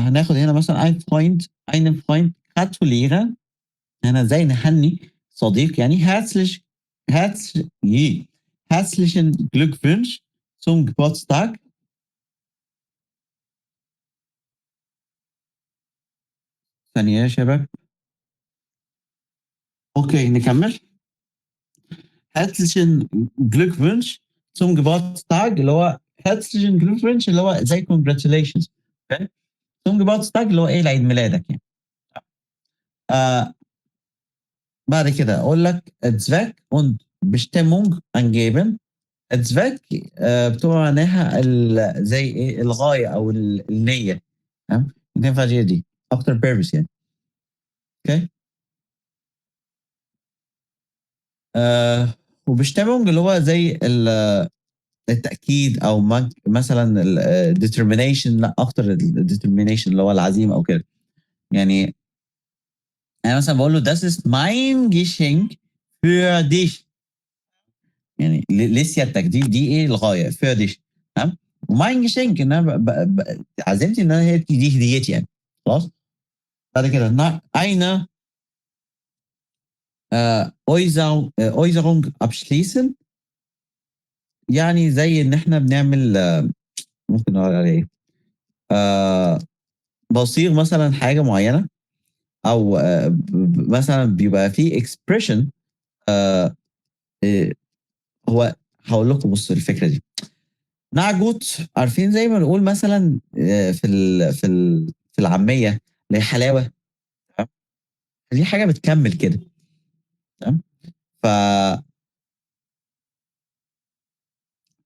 هناخد هنا مثلا einen Freund gratulieren. هنا ازاي نهني صديق، يعني herzlichen Glückwunsch zum Geburtstag. ثانية يا شباب. اوكي نكمل. herzlichen Glückwunsch zum Geburtstag اللي هو herzlichen Glückwunsch اللي هو زي congratulations. اوكي zum Geburtstag اللي هو ايه العيد ميلادك يعني. بعد كده اقول لك Zweck und Bestimmung angeben. Zweck بتبقى معناها زي ايه الغايه او النيه. تمام؟ تنفع دي اكتر purpose يعني. اوكي وبيشتمونج اللي هو زي التاكيد او مثلا determination، لا اكتر determination اللي هو العزيمه او كده. يعني انا مثلا بقول له das ist mein Geschenk für dich. يعني لسيادتك دي ايه الغايه für dich. تمام؟ وماين Geschenk ان انا عزيمتي ان انا هي دي هديتي يعني. خلاص. بعد كده eine Äußerung abschließen، يعني زي ان احنا بنعمل ممكن نقول عليه ايه بصيغ مثلا حاجه معينه، او مثلا بيبقى في expression. هو هقول لكم بصوا الفكره دي. نعجوت عارفين زي ما نقول مثلا في العاميه اللي هي حلاوه. تمام؟ دي حاجه بتكمل كده. تمام؟ ف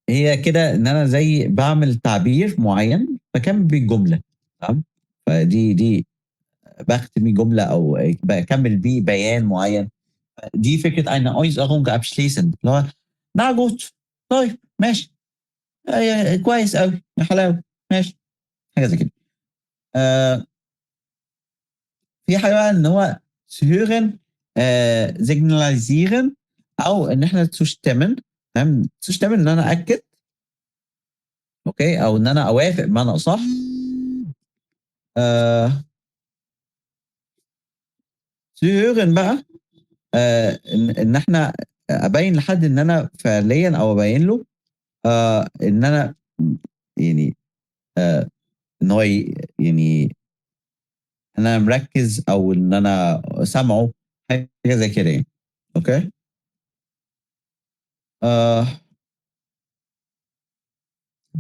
هي كده ان انا زي بعمل تعبير معين بكمل بيه الجمله. تمام؟ فدي بختم بيه جمله او بكمل بيه بيان معين. دي فكره eine Äußerung abschließen اللي هو نعجوت. طيب ماشي. كويس قوي يا حلاوه. ماشي. حاجه زي كده. في حاجه بقى ان هو hören signalisieren او ان احنا zustimmen. تمام؟ zustimmen ان انا اكد. اوكي او ان انا اوافق بمعنى اصح. hören بقى ان احنا ابين لحد ان انا فعليا او ابين له ان انا يعني ان هو يعني ان انا مركز او ان انا سامعه حاجه زي كده يعني. اوكي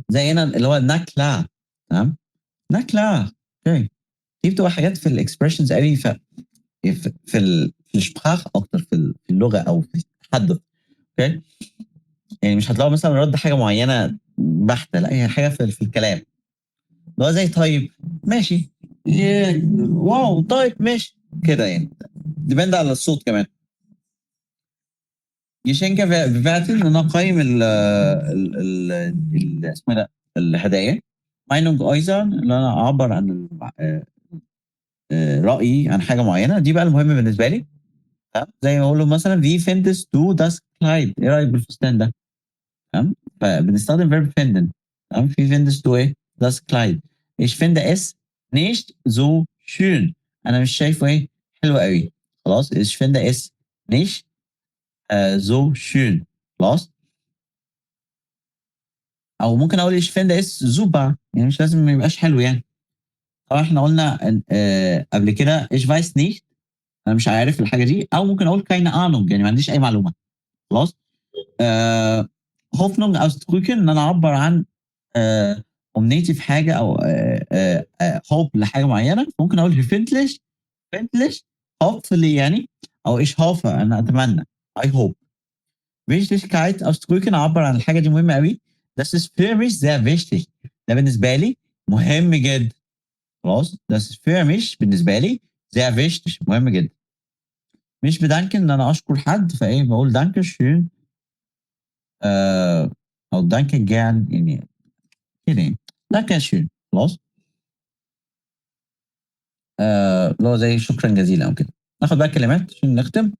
زي هنا اللي هو ناكلا. تمام؟ ناكلا. اوكي دي بتبقى حاجات في الاكسبريشنز قوي في الشبخاخ اكتر في اللغه او في التحدث. اوكي يعني مش هتلاقوا مثلا رد حاجه معينه بحته، لا هي حاجه في الكلام اللي هو زي طيب ماشي. واو طيب ماشي كده يعني. ديبند على الصوت كمان. يشنكا بيبعت ان انا اقيم اسمه ده الهدايا. ماينونج ايزر اللي انا اعبر عن رايي عن حاجه معينه. دي بقى المهم بالنسبه لي. تمام؟ زي ما اقول له مثلا في فيندس تو داس كلايد، ايه رايك بالفستان ده؟ تمام؟ فبنستخدم فيرب فيندن. تمام؟ في فيندس تو ايه داس كلايد. ايش فيندا اس نيشت زو شون، انا مش شايفه ايه حلو قوي. خلاص ايش فيندا اس نيشت زو شون. خلاص. او ممكن اقول ايش فيندا اس زوبا، يعني مش لازم ما يبقاش حلو يعني. طبعا احنا قلنا قبل كده ايش فايس نيشت، انا مش عارف الحاجه دي. او ممكن اقول كاينه انونج يعني ما عنديش اي معلومه. خلاص. هوفنونج ausdrücken ان انا اعبر عن أمنيتي في حاجة أو hope لحاجة معيّنة، ممكن أقول hoffentlich hopefully يعني أو ich hoffe أنا أتمنى I hope. Wichtigkeit ausdrücken أعبّر عن الحاجة دي مهمة أوي. Das ist für mich sehr wichtig. ده بالنسبة لي مهم جدًا. خلاص؟ Das ist für mich بالنسبة لي sehr wichtig مهم جدًا. مش bedanken إن أنا أشكر حد، فإيه باقول danke schön أو danke gern يعني كده يعني. danke schön خلاص؟ اللي هو زي شكرًا جزيلًا أو كده. ناخد بقى الكلمات عشان نختم.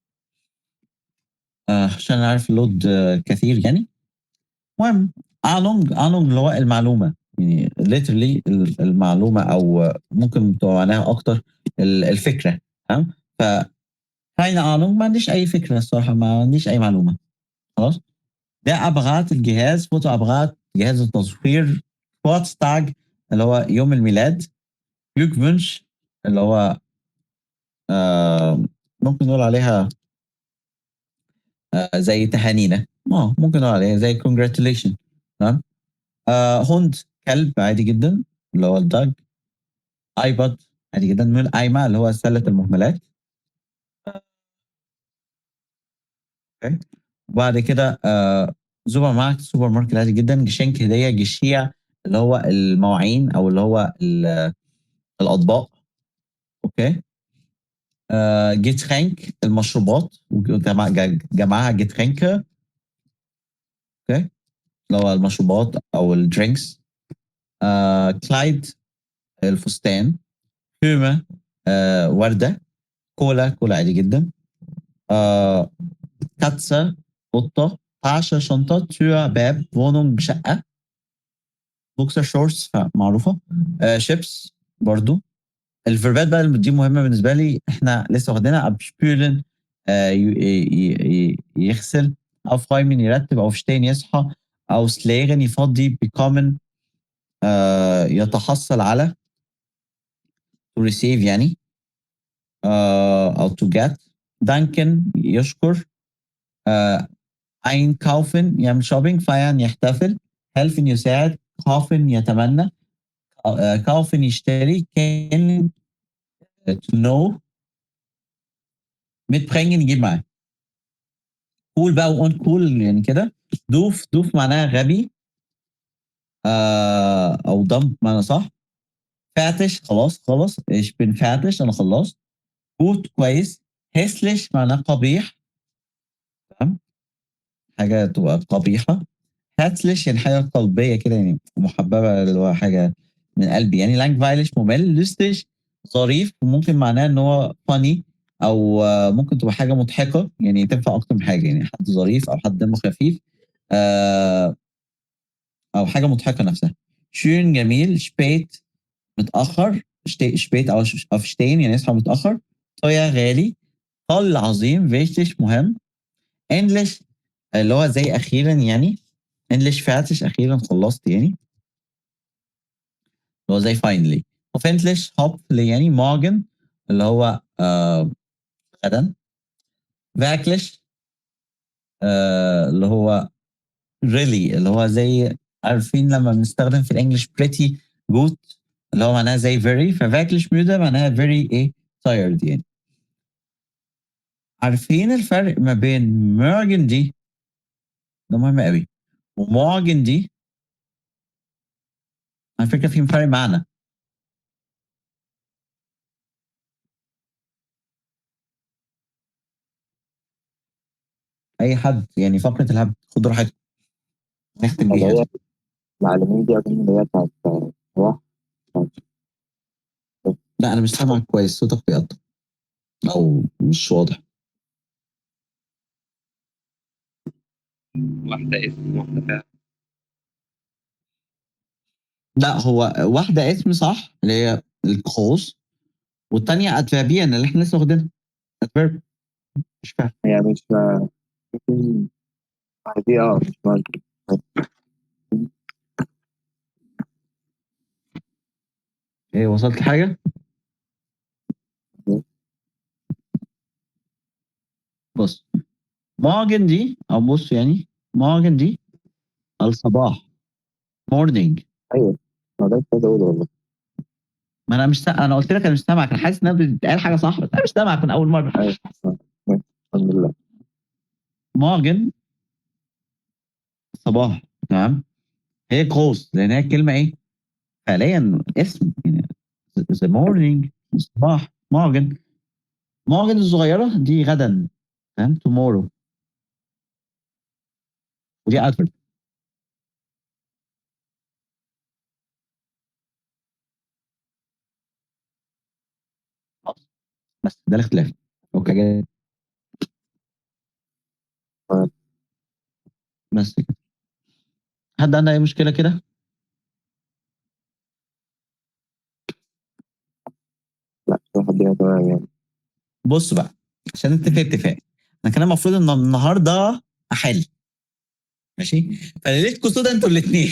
عشان أنا عارف اللود كثير يعني. المهم Ahnung اللي هو المعلومة، يعني literally المعلومة أو ممكن تبقى معناها أكتر الفكرة تمام؟ keine Ahnung ما عنديش أي فكرة الصراحة، ما عنديش أي معلومة خلاص؟ ده أبعاد الجهاز، فوتو أبعاد جهاز التصوير، Geburtstag اللي هو يوم الميلاد، Glückwunsch اللي هو ممكن نقول عليها زي تهانينا، ممكن نقول عليها زي congratulation تمام؟ هوند كلب عادي جدًا اللي هو الdog. iPod عادي جدًا، نقول قايمة اللي هو سلة المهملات. أوكي. وبعد كده سوبر ماركت عادي جدًا، Geschenk هدية، Geschirr اللي هو المواعين أو اللي هو الأطباق. أوكي. Getränk المشروبات جمعها Getränke. أوكي. اللي هو المشروبات أو الdrinks. Kleid الفستان. Blume وردة. كولا عادي جدًا. Katze قطة. Tasche شنطة. Tür باب. Wohnung شقة. Boxer shorts معروفة. Chips برضه. الفيربات بقى دي مهمة بالنسبة لي، إحنا لسه واخدينها abspülen يغسل، aufräumen يرتب، aufstehen يصحى، ausklären يفضي، bekommen يتحصل على، to receive يعني أو to get. danken يشكر. einkaufen يعمل shopping. feiern يحتفل. helfen يساعد. kaufen يتمنى. kaufen يشتري. kennen to know. mitbringen يجيب معاه. cool بقى وon cool يعني كده. doof معناها غبي أو dumb معناها صح. fertig خلاص ich bin fertig أنا خلصت. gut كويس. hässlich معناه قبيح تمام، حاجة تبقى قبيحة. herzlich يعني حاجة قلبية كده يعني محببة اللي هو حاجة من قلبي يعني. langweilig ممل. lustig ظريف وممكن معناه إن هو funny أو ممكن تبقى حاجة مضحكة يعني تنفع أكتر من حاجة يعني حد ظريف أو حد دمه خفيف أو حاجة مضحكة نفسها. schön جميل. spät متأخر. spät أو aufstehen يعني يصحى متأخر. teuer غالي. toll عظيم. wichtig مهم. endlich اللي هو زي أخيرا يعني. endlich fertig أخيرا خلصت يعني اللي هو زي finally. hoffentlich hopefully يعني morgen اللي هو غدا. wirklich اللي هو really اللي هو زي عارفين لما بنستخدم في الانجليش pretty good اللي هو معناها زي very، فvaklish müde معناها very ايه tired يعني. عارفين الفرق ما بين morgen دي ده مهم قوي وmorgen دي؟ على فكرة في فرق معنى. أي حد يعني فقرة الهبد خد راحتك نختم اللي بيها هي دي. العالمين دي أظن اللي هي بتاعت روح. لا أنا مش سامعك كويس، صوتك بيقطع أو مش واضح. واحدة اسم واحدة فعل. لا هو واحدة اسم صح اللي هي القوس، والتانية أدفابيا اللي احنا لسه واخدينها adverb. مش فاهم هي مش ممكن دي مش ممكن. ايه وصلت لحاجة؟ بص morgen دي أو بص يعني morgen دي الصباح morning. ايوه، ما ده كنت عايز اقوله والله. ما انا مش انا قلت لك انا مش سامعك، انا حاسس انها بتتقال حاجه صح بس انا مش سامعك من اول مره. ايوه ماشي. الحمد لله. morgen صباح، تمام. هي قوس لان هي كلمه ايه فعليا اسم يعني the morning صباح morgen. morgen الصغيره دي غدا، تمام. tomorrow ودي adverb. خلاص. بس ده الاختلاف. اوكي جاي. طيب. بس كده. حد عنده اي مشكله كده؟ لا لحد هنا تمام يعني. بص بقى، عشان نتفق اتفاق، انا كان المفروض ان النهارده احل، ماشي. فليلتكم سودا انتوا الاثنين.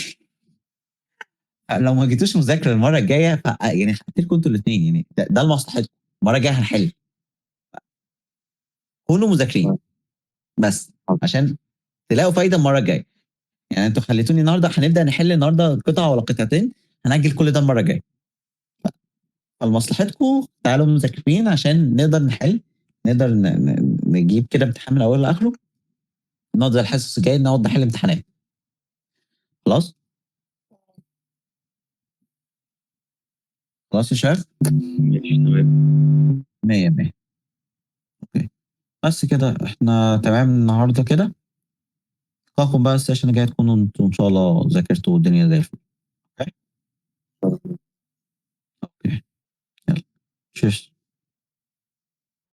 لو ما جيتوش مذاكره المره الجايه يعني خدت لكم انتوا الاثنين، يعني ده لمصلحتكم. المره الجايه هنحل، كونوا مذاكرين بس عشان تلاقوا فايده المره الجايه. يعني انتوا خليتوني النهارده هنبدا نحل النهارده قطعه ولا قطعتين، هنأجل كل ده المره الجايه. فلمصلحتكم تعالوا مذاكرين عشان نقدر نحل، نقدر نجيب كده امتحان من اوله لاخره، نقعد زي الحصص الجايه نقعد نحل امتحانات. خلاص خلاص يا شباب. ماشي تمام. 100 100. اوكي بس كده احنا تمام النهارده كده. هاخد بقى السيشن الجاي تكونوا انتوا ان شاء الله ذاكرتوا والدنيا زي الفل. اوكي اوكي يلا تشيرز.